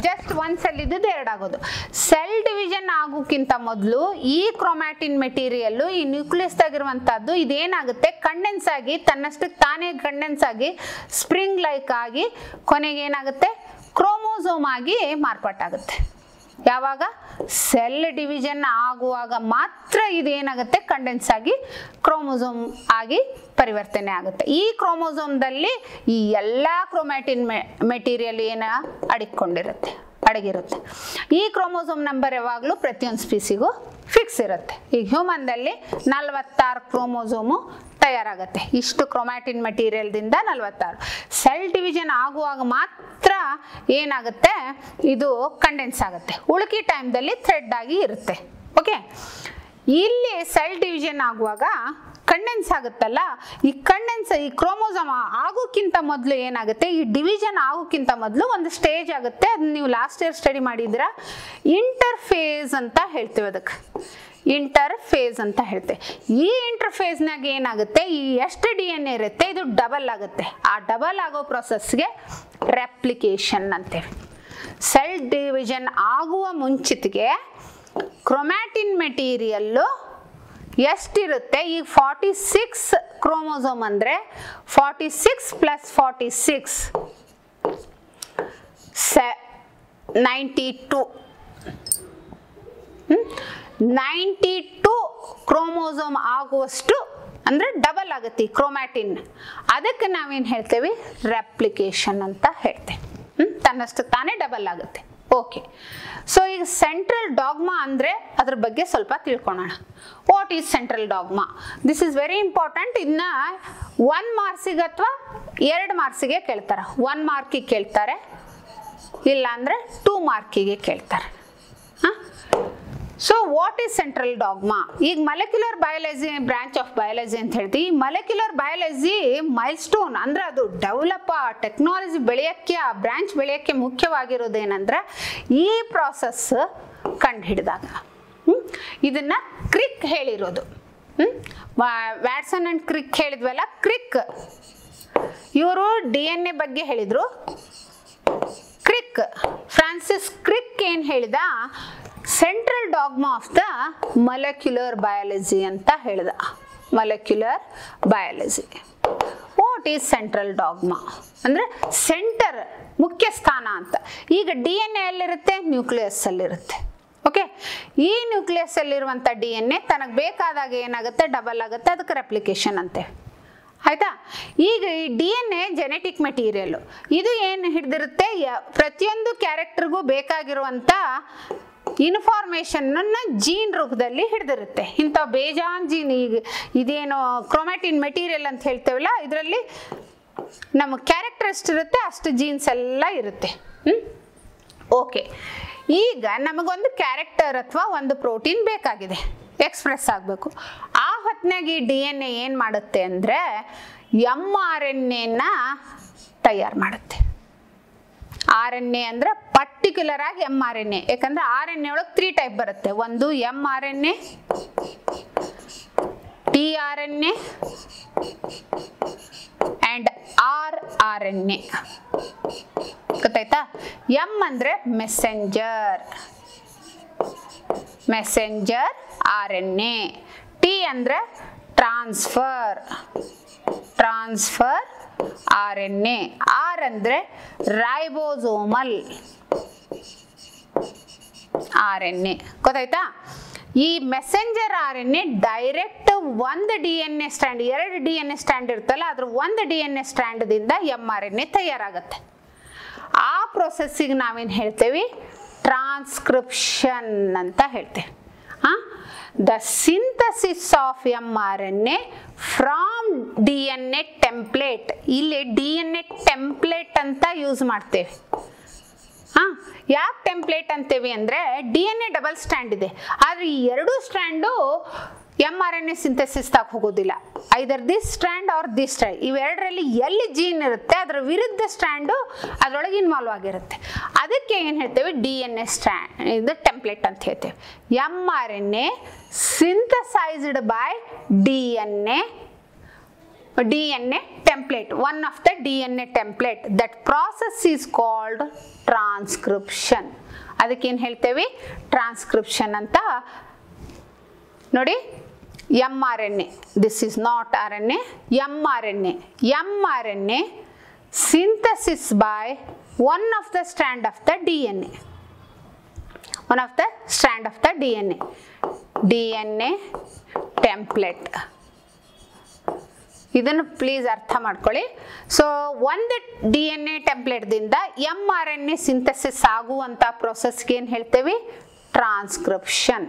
ಜಸ್ಟ್ ಒಂದು ಸೆಲ್ ಇದ್ದದ್ದು 2 ಆಗೋದು. ಸೆಲ್ ಡಿವಿಷನ್ ಆಗೋಕ್ಕಿಂತ ಮೊದಲು ಈ ಕ್ರೊಮ್ಯಾಟಿನ್ ಮೆಟೀರಿಯಲ್ಲು ಈ ನ್ಯೂಕ್ಲಿಯಸ್ದಾಗಿರುವಂಥದ್ದು ಇದೇನಾಗುತ್ತೆ, ಕಂಡೆನ್ಸ್ ಆಗಿ ತನ್ನಷ್ಟಕ್ಕೆ ತಾನೇ ಕಂಡೆನ್ಸ್ ಆಗಿ ಸ್ಪ್ರಿಂಗ್ ಲೈಕ್ ಆಗಿ ಕೊನೆಗೆ ಏನಾಗುತ್ತೆ, ಕ್ರೋಮೋಸೋಮ್ ಆಗಿ ಮಾರ್ಪಾಟಾಗುತ್ತೆ. ಯಾವಾಗ ಸೆಲ್ ಡಿವಿಷನ್ ಆಗುವಾಗ ಮಾತ್ರ ಇದೇನಾಗುತ್ತೆ, ಕಂಡೆನ್ಸ್ ಆಗಿ ಕ್ರೋಮೋಸೋಮ್ ಆಗಿ ಪರಿವರ್ತನೆ ಆಗುತ್ತೆ. ಈ ಕ್ರೋಮೋಸೋಮ್ದಲ್ಲಿ ಈ ಎಲ್ಲ ಕ್ರೊಮ್ಯಾಟಿನ್ ಮೆಟೀರಿಯಲ್ ಏನು ಅಡಗಿರುತ್ತೆ. ಈ ಕ್ರೋಮೋಸೋಮ್ ನಂಬರ್ ಯಾವಾಗಲೂ ಪ್ರತಿಯೊಂದು ಸ್ಪೀಸಿಗೂ ಫಿಕ್ಸ್ ಇರುತ್ತೆ. ಈಗ ಹ್ಯೂಮನ್ದಲ್ಲಿ 46 ಕ್ರೋಮೋಸೋಮು ತಯಾರಾಗುತ್ತೆ. ಇಷ್ಟು ಕ್ರೊಮ್ಯಾಟಿನ್ ಮೆಟೀರಿಯಲ್ದಿಂದ 46. ಸೆಲ್ ಡಿವಿಷನ್ ಆಗುವಾಗ ಮಾತ್ರ ಏನಾಗುತ್ತೆ, ಇದು ಕಂಡೆನ್ಸ್ ಆಗುತ್ತೆ. ಉಳುಕಿ ಟೈಮ್ದಲ್ಲಿ ಥ್ರೆಡ್ ಆಗಿ ಇರುತ್ತೆ. ಓಕೆ, ಇಲ್ಲಿ ಸೆಲ್ ಡಿವಿಷನ್ ಆಗುವಾಗ ಕಂಡೆನ್ಸ್ ಆಗುತ್ತಲ್ಲ, ಈ ಕಂಡೆನ್ಸ್ ಈ ಕ್ರೋಮೋಸೋಮ್ ಆಗೋಕ್ಕಿಂತ ಮೊದಲು ಏನಾಗುತ್ತೆ, ಈ ಡಿವಿಷನ್ ಆಗೋಕ್ಕಿಂತ ಮೊದಲು ಒಂದು ಸ್ಟೇಜ್ ಆಗುತ್ತೆ. ಅದನ್ನ ನೀವು ಲಾಸ್ಟ್ ಇಯರ್ ಸ್ಟಡಿ ಮಾಡಿದ್ದೀರಾ, ಇಂಟರ್ಫೇಸ್ ಅಂತ ಹೇಳ್ತೀವಿ. ಅದಕ್ಕೆ ಇಂಟರ್ಫೇಸ್ ಅಂತ ಹೇಳ್ತೇವೆ. ಈ ಇಂಟರ್ಫೇಸ್ನಾಗ ಏನಾಗುತ್ತೆ, ಈ ಎಷ್ಟು DNA ಇರುತ್ತೆ ಇದು ಡಬಲ್ ಆಗುತ್ತೆ. ಆ ಡಬಲ್ ಆಗೋ ಪ್ರೊಸೆಸ್ಗೆ ರೆಪ್ಲಿಕೇಶನ್ ಅಂತೇವೆ. ಸೆಲ್ ಡಿವಿಷನ್ ಆಗುವ ಮುಂಚಿತಗೆ ಕ್ರೊಮ್ಯಾಟಿನ್ ಮೆಟೀರಿಯಲ್ಲು ಎಷ್ಟಿರುತ್ತೆ, ಈಗ 46 ಕ್ರೋಮೋಸೋಮ್ ಅಂದರೆ 46 + 46 92 92 ಕ್ರೋಮೋಸೋಮ್ ಆಗುವಷ್ಟು ಅಂದರೆ ಡಬಲ್ ಆಗುತ್ತೆ ಈ ಕ್ರೋಮ್ಯಾಟಿನ್. ಅದಕ್ಕೆ ನಾವೇನು ಹೇಳ್ತೇವೆ, ರೆಪ್ಲಿಕೇಶನ್ ಅಂತ ಹೇಳ್ತೇವೆ. ತನ್ನಷ್ಟು ತಾನೇ ಡಬಲ್ ಆಗುತ್ತೆ. ಓಕೆ, ಸೊ ಈಗ ಸೆಂಟ್ರಲ್ ಡಾಗ್ಮಾ ಅಂದರೆ ಅದ್ರ ಬಗ್ಗೆ ಸ್ವಲ್ಪ ತಿಳ್ಕೊಳ್ಳೋಣ. What is central dogma? This is very important. ಇದನ್ನ 1 ಮಾರ್ಕ್ಸಿಗೆ ಅಥವಾ 2 ಮಾರ್ಕ್ಸಿಗೆ ಕೇಳ್ತಾರೆ. 1 ಮಾರ್ಕಿಗೆ ಕೇಳ್ತಾರೆ, ಇಲ್ಲ ಅಂದರೆ 2 ಮಾರ್ಕಿಗೆ ಕೇಳ್ತಾರೆ. So what is central dogma? ಈಗ molecular biology branch of biology ಅಂತ ಹೇಳ್ತೀವಿ. ಈ ಮಾಲಿಕ್ಯುಲರ್ ಬಯಾಲಜಿ ಮೈಲ್ ಸ್ಟೋನ್ ಅಂದ್ರೆ ಅದು ಡೆವಲಪ್ ಟೆಕ್ನಾಲಜಿ ಬೆಳೆಯೋಕ್ಕೆ, ಆ ಬ್ರಾಂಚ್ ಬೆಳೆಯೋಕ್ಕೆ ಮುಖ್ಯವಾಗಿರೋದೇನೆಂದ್ರೆ ಈ ಪ್ರಾಸೆಸ್ ಕಂಡು ಹಿಡಿದಾಗ. ಇದನ್ನ ಕ್ರಿಕ್ ಹೇಳಿರೋದು. ವ್ಯಾಟ್ಸನ್ ಅಂಡ್ ಕ್ರಿಕ್ ಹೇಳಿದ್ವಲ್ಲ, ಕ್ರಿಕ್ ಇವರು DNA ಬಗ್ಗೆ ಹೇಳಿದ್ರು. ಕ್ರಿಕ್, ಫ್ರಾನ್ಸಿಸ್ ಕ್ರಿಕ್ ಏನು ಹೇಳಿದ, central dogma of the molecular biology ಅಂತ ಹೇಳಿದ. Molecular biology. What is central dogma ಅಂದ್ರೆ ಸೆಂಟರ್, ಮುಖ್ಯ ಸ್ಥಾನ ಅಂತ. ಈಗ DNA ಎಲ್ಲಿರುತ್ತೆ, ನ್ಯೂಕ್ಲಿಯಸ್ ಅಲ್ಲಿರುತ್ತೆ. ಓಕೆ, ಈ ನ್ಯೂಕ್ಲಿಯಸ್ ಅಲ್ಲಿರುವಂಥ DNA ತನಗೆ ಬೇಕಾದಾಗ ಏನಾಗುತ್ತೆ, ಡಬಲ್ ಆಗುತ್ತೆ. ಅದಕ್ಕೆ ರೆಪ್ಲಿಕೇಶನ್ ಅಂತೇವೆ. ಆಯ್ತಾ? ಈಗ ಈ DNA ಜೆನೆಟಿಕ್ ಮೆಟೀರಿಯಲ್, ಇದು ಏನು ಹಿಡಿದಿರುತ್ತೆ, ಪ್ರತಿಯೊಂದು ಕ್ಯಾರೆಕ್ಟರ್ಗೂ ಬೇಕಾಗಿರುವಂಥ ಇನ್ಫಾರ್ಮೇಶನ್ ಜೀನ್ ರೂಪದಲ್ಲಿ ಹಿಡಿದಿರುತ್ತೆ. ಇಂಥ ಬೇಜಾನ್ ಜೀನ್, ಈಗ ಇದೇನು ಕ್ರೊಮ್ಯಾಟಿನ್ ಮೆಟೀರಿಯಲ್ ಅಂತ ಹೇಳ್ತೇವಲ್ಲ, ಇದರಲ್ಲಿ ನಮ್ಮ ಕ್ಯಾರೆಕ್ಟರ್ ಎಷ್ಟಿರುತ್ತೆ ಅಷ್ಟು ಜೀನ್ಸ್ ಎಲ್ಲ ಇರುತ್ತೆ. ಓಕೆ, ಈಗ ನಮಗೊಂದು ಕ್ಯಾರೆಕ್ಟರ್ ಅಥವಾ ಒಂದು ಪ್ರೋಟೀನ್ ಬೇಕಾಗಿದೆ, ಎಕ್ಸ್ಪ್ರೆಸ್ ಆಗಬೇಕು. ಆ ಹೊತ್ತಿನಾಗ ಈ DNA ಏನು ಮಾಡುತ್ತೆ ಅಂದರೆ mRNA ತಯಾರು ಮಾಡುತ್ತೆ. RNA ಅಂದ್ರೆ ಪರ್ಟಿಕ್ಯುಲರ್ ಆಗಿ mRNA. ಯಾಕಂದ್ರೆ RNA ಒಳಗೆ 3 ಟೈಪ್ ಬರುತ್ತೆ. ಒಂದು mRNA, tRNA ಅಂಡ್ rRNA. ಗೊತ್ತಾಯ್ತಾ? M ಅಂದ್ರೆ ಮೆಸೆಂಜರ್ RNA. T ಅಂದ್ರೆ ಟ್ರಾನ್ಸ್ಫರ್ RNA. R ಅಂದ್ರೆ ರೈಬೋಸೋಮಲ್ RNA. ಗೊತ್ತಾಯ್ತಾ? ಈ ಮೆಸೆಂಜರ್ RNA ಡೈರೆಕ್ಟ್ ಒಂದು DNA ಸ್ಟ್ಯಾಂಡ್, 2 DNA ಸ್ಟ್ಯಾಂಡ್ ಇರ್ತಲ್ಲ, ಅದ್ರ ಒಂದು DNA ಸ್ಟ್ಯಾಂಡ್ದಿಂದ mRNA ತಯಾರಾಗುತ್ತೆ. ಆ ಪ್ರೊಸೆಸ್ಸಿಗೆ ನಾವೇನು ಹೇಳ್ತೇವೆ, ಟ್ರಾನ್ಸ್ಕ್ರಿಪ್ಷನ್ ಅಂತ ಹೇಳ್ತೇವೆ. The synthesis of mRNA from DNA template. ಇಲ್ಲಿ DNA ಟೆಂಪ್ಲೇಟ್ ಅಂತ ಯೂಸ್ ಮಾಡ್ತೇವೆ. ಯಾಕೆ ಟೆಂಪ್ಲೇಟ್ ಅಂತೇವಿ ಅಂದರೆ DNA ಡಬಲ್ ಸ್ಟ್ಯಾಂಡ್ ಇದೆ, ಆದರೆ ಈ 2 ಸ್ಟ್ಯಾಂಡು mRNA ಸಿಂಥಸಿಸ್ ತಾಕ ಹೋಗೋದಿಲ್ಲ. Either this strand or this strand, ಇವೆರಡರಲ್ಲಿ ಎಲ್ಲಿ ಜೀನ್ ಇರುತ್ತೆ ಅದರ ವಿರುದ್ಧ ಸ್ಟ್ಯಾಂಡು ಅದರೊಳಗೆ ಇನ್ವಾಲ್ವ್ ಆಗಿರುತ್ತೆ. ಅದಕ್ಕೆ ಏನು ಹೇಳ್ತೇವೆ, DNA ಸ್ಟ್ಯಾಂಡ್, ಇದು ಟೆಂಪ್ಲೇಟ್ ಅಂತ ಹೇಳ್ತೇವೆ. mRNA synthesised by DNA template, one of the DNA template. That process is called transcription. ಅದಕ್ಕೆ ಏನು ಹೇಳ್ತೇವೆ, ಟ್ರಾನ್ಸ್ಕ್ರಿಪ್ಷನ್ ಅಂತ. ನೋಡಿ, mRNA, this is not RNA, mRNA synthesis by one of the strand of the DNA, DNA template. ಇದನ್ನು please ಅರ್ಥ ಮಾಡ್ಕೊಳ್ಳಿ. So ಒಂದು DNA ಟೆಂಪ್ಲೇಟ್ದಿಂದ mRNA synthesis ಆಗುವಂಥ ಪ್ರೊಸೆಸ್ಗೆ ಏನು ಹೇಳ್ತೇವೆ, ಟ್ರಾನ್ಸ್ಕ್ರಿಪ್ಷನ್.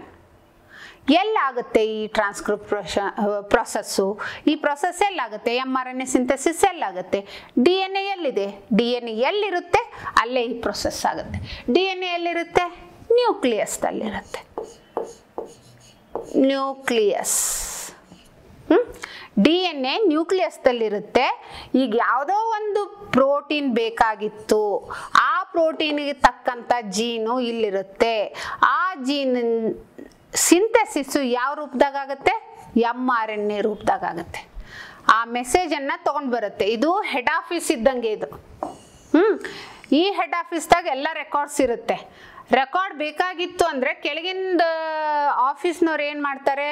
ಎಲ್ಲಾಗುತ್ತೆ ಈ ಟ್ರಾನ್ಸ್ಕ್ರಿಪ್ಷನ್ ಪ್ರೊಸೆಸ್ಸು? ಈ ಪ್ರೊಸೆಸ್ ಎಲ್ಲಾಗುತ್ತೆ, mRNA ಸಿಂಥಸಿಸ್ ಎಲ್ಲಾಗುತ್ತೆ? DNA ಎಲ್ಲಿದೆ? DNA ಎಲ್ಲಿರುತ್ತೆ ಅಲ್ಲೇ ಈ ಪ್ರೊಸೆಸ್ ಆಗುತ್ತೆ. DNA ಎಲ್ಲಿರುತ್ತೆ? ನ್ಯೂಕ್ಲಿಯಸ್ದಲ್ಲಿರುತ್ತೆ. DNA ನ್ಯೂಕ್ಲಿಯಸ್ದಲ್ಲಿರುತ್ತೆ. ಈಗ ಯಾವುದೋ ಒಂದು ಪ್ರೋಟೀನ್ ಬೇಕಾಗಿತ್ತು, ಆ ಪ್ರೋಟೀನಿಗೆ ತಕ್ಕಂಥ ಜೀನು ಇಲ್ಲಿರುತ್ತೆ. ಆ ಜೀನ್ ಸಿಂಥೆಸಿಸ್ ಯಾವ ರೂಪದಾಗ ಆಗುತ್ತೆ? mRNA ರೂಪದಾಗ ಆಗುತ್ತೆ. ಆ ಮೆಸೇಜ್ ಅನ್ನ ತಗೊಂಡ್ ಬರುತ್ತೆ. ಇದು ಹೆಡ್ ಆಫೀಸ್ ಇದ್ದಂಗೆ ಇದು. ಈ ಹೆಡ್ ಆಫೀಸ್ದಾಗ ಎಲ್ಲ ರೆಕಾರ್ಡ್ಸ್ ಇರುತ್ತೆ. ರೆಕಾರ್ಡ್ ಬೇಕಾಗಿತ್ತು ಅಂದ್ರೆ ಕೆಳಗಿಂದ ಆಫೀಸ್ನವ್ರು ಏನ್ ಮಾಡ್ತಾರೆ,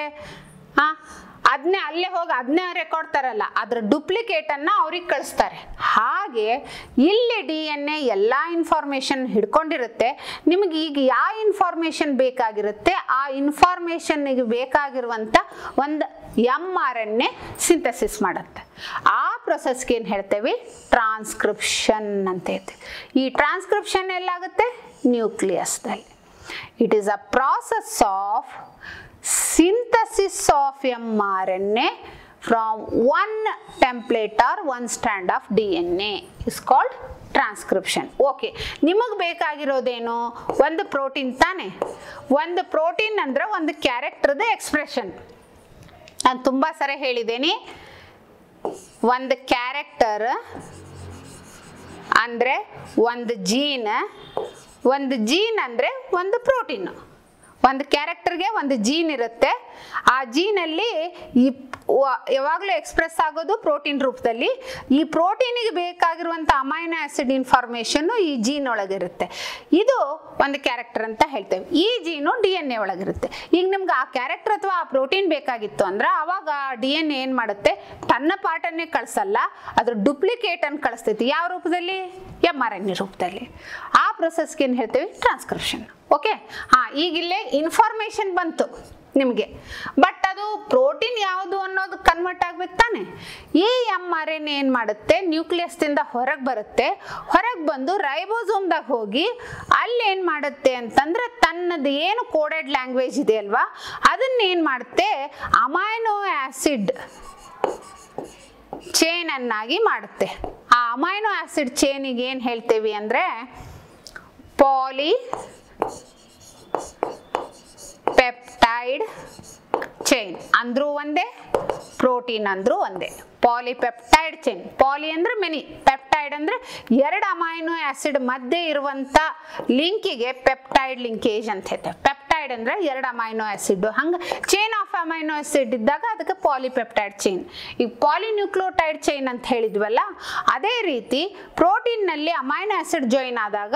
ಅದನ್ನೇ ಅಲ್ಲೇ ಹೋಗಿ ಅದನ್ನೇ ರೆಕಾರ್ಡ್ ತರಲ್ಲ, ಅದ್ರ ಡುಪ್ಲಿಕೇಟ್ ಅನ್ನ ಅವ್ರಿಗೆ ಕಳಿಸ್ತಾರೆ. ಹಾಗೆ ಇಲ್ಲಿ DNA ಎಲ್ಲ ಇನ್ಫಾರ್ಮೇಶನ್ ಹಿಡ್ಕೊಂಡಿರುತ್ತೆ. ನಿಮಗೆ ಈಗ ಯಾವ ಇನ್ಫಾರ್ಮೇಶನ್ ಬೇಕಾಗಿರುತ್ತೆ ಆ ಇನ್ಫಾರ್ಮೇಶನ್ಗೆ ಬೇಕಾಗಿರುವಂತ ಒಂದು mRNA ಸಿಂಥೆಸಿಸ್ ಮಾಡುತ್ತೆ. ಆ ಪ್ರೊಸೆಸ್ಗೆ ಏನು ಹೇಳ್ತೇವೆ? ಟ್ರಾನ್ಸ್ಕ್ರಿಪ್ಷನ್ ಅಂತ ಹೇಳ್ತೇವೆ. ಈ ಟ್ರಾನ್ಸ್ಕ್ರಿಪ್ಷನ್ ಎಲ್ಲಾಗುತ್ತೆ? ನ್ಯೂಕ್ಲಿಯಸ್ದಲ್ಲಿ. It is a process of synthesis of mRNA from one template or one strand of DNA is called transcription. Okay, ನಿಮಗೆ ಬೇಕಾಗಿರೋದೇನು? ಒಂದು ಪ್ರೋಟೀನ್ ತಾನೆ. ಒಂದು ಪ್ರೋಟೀನ್ ಅಂದ್ರೆ ಒಂದು ಕ್ಯಾರೆಕ್ಟರ್ದ ಎಕ್ಸ್ಪ್ರೆಷನ್. ನಾನು ತುಂಬಾ ಸರಿ ಹೇಳಿದ್ದೇನೆ, ಒಂದು ಕ್ಯಾರೆಕ್ಟರ್ ಅಂದ್ರೆ ಒಂದು ಜೀನ್, ಒಂದು ಜೀನ್ ಅಂದ್ರೆ ಒಂದು ಪ್ರೋಟೀನ್. ಒಂದು ಕ್ಯಾರೆಕ್ಟರ್ಗೆ ಒಂದು ಜೀನ್ ಇರುತ್ತೆ. ಆ ಜೀನಲ್ಲಿ ಯಾವಾಗಲೂ ಎಕ್ಸ್ಪ್ರೆಸ್ ಆಗೋದು ಪ್ರೋಟೀನ್ ರೂಪದಲ್ಲಿ. ಈ ಪ್ರೋಟೀನಿಗೆ ಬೇಕಾಗಿರುವಂಥ ಅಮೈನೋ ಆಸಿಡ್ ಇನ್ಫಾರ್ಮೇಷನ್ ಈ ಜೀನ್ ಒಳಗಿರುತ್ತೆ. ಇದು ಒಂದು ಕ್ಯಾರೆಕ್ಟರ್ ಅಂತ ಹೇಳ್ತೇವೆ. ಈ ಜೀನು DNA ಒಳಗಿರುತ್ತೆ. ಈಗ ನಿಮ್ಗೆ ಆ ಕ್ಯಾರೆಕ್ಟರ್ ಅಥವಾ ಆ ಪ್ರೋಟೀನ್ ಬೇಕಾಗಿತ್ತು ಅಂದ್ರೆ ಅವಾಗ DNA ಏನು ಮಾಡುತ್ತೆ? ತನ್ನ ಪಾರ್ಟನ್ನೇ ಕಳಿಸಲ್ಲ, ಅದ್ರ ಡುಪ್ಲಿಕೇಟ್ ಅನ್ನು ಕಳಿಸ್ತೈತಿ. ಯಾವ ರೂಪದಲ್ಲಿ? mRNA ರೂಪದಲ್ಲಿ. ಆ ಪ್ರೊಸೆಸ್ಗೆ ಏನು ಹೇಳ್ತೇವೆ? ಟ್ರಾನ್ಸ್ಕ್ರಿಪ್ಷನ್. ಓಕೆ, ಈಗಿಲ್ಲೇ ಇನ್ಫಾರ್ಮೇಶನ್ ಬಂತು ನಿಮಗೆ, ಬಟ್ ಅದು ಪ್ರೋಟೀನ್ ಯಾವುದು ಅನ್ನೋದು ಕನ್ವರ್ಟ್ ಆಗ್ಬೇಕು ತಾನೆ. ಈ mRNA ಏನು ಮಾಡುತ್ತೆ? ನ್ಯೂಕ್ಲಿಯಸ್ದಿಂದ ಹೊರಗೆ ಬರುತ್ತೆ. ಹೊರಗೆ ಬಂದು ರೈಬೋಸೋಮ್ದಾಗ ಹೋಗಿ ಅಲ್ಲಿ ಏನು ಮಾಡುತ್ತೆ ಅಂತಂದ್ರೆ ತನ್ನದು ಏನು ಕೋಡೆಡ್ ಲ್ಯಾಂಗ್ವೇಜ್ ಇದೆ ಅಲ್ವಾ, ಅದನ್ನೇನು ಮಾಡುತ್ತೆ? ಅಮೈನೋ ಆಸಿಡ್ ಚೈನ್ ಅನ್ನಾಗಿ ಮಾಡುತ್ತೆ. ಆ ಅಮೈನೋ ಆಸಿಡ್ ಚೈನಿಗೆ ಏನು ಹೇಳ್ತೇವೆ ಅಂದ್ರೆ ಪಾಲಿಪೆಪ್ಟೈಡ್ ಚೈನ್ ಅಂದ್ರೂ ಒಂದೇ, ಪ್ರೋಟೀನ್ ಅಂದ್ರೂ ಒಂದೇ. Polypeptide chain. ಪಾಲಿ ಅಂದ್ರೆ ಮೆನಿ, ಪೆಪ್ಟೈಡ್ ಅಂದ್ರೆ ಎರಡು ಅಮೈನೋ ಆಸಿಡ್ ಮಧ್ಯೆ ಇರುವಂತ ಲಿಂಕಿಗೆ ಪೆಪ್ಟೈಡ್ ಲಿಂಕೇಜ್ ಅಂತ ಹೇಳ್ತೇವೆ. ಪೆಪ್ಟೈಡ್ ಅಂದ್ರೆ ಎರಡು ಅಮೈನೋ ಆಸಿಡ್, ಹಂಗ ಚೈನ್ ಆಫ್ ಅಮೈನೋ ಆಸಿಡ್ ಇದ್ದಾಗ ಅದಕ್ಕೆ ಪಾಲಿಪೆಪ್ಟೈಡ್ ಚೈನ್. ಈಗ ಪಾಲಿನ್ಯೂಕ್ಲಿಯೋಟೈಡ್ ಚೈನ್ ಅಂತ ಹೇಳಿದ್ವಲ್ಲ, ಅದೇ ರೀತಿ ಪ್ರೋಟೀನ್ ನಲ್ಲಿ ಅಮೈನೋ ಆಸಿಡ್ ಜಾಯಿನ್ ಆದಾಗ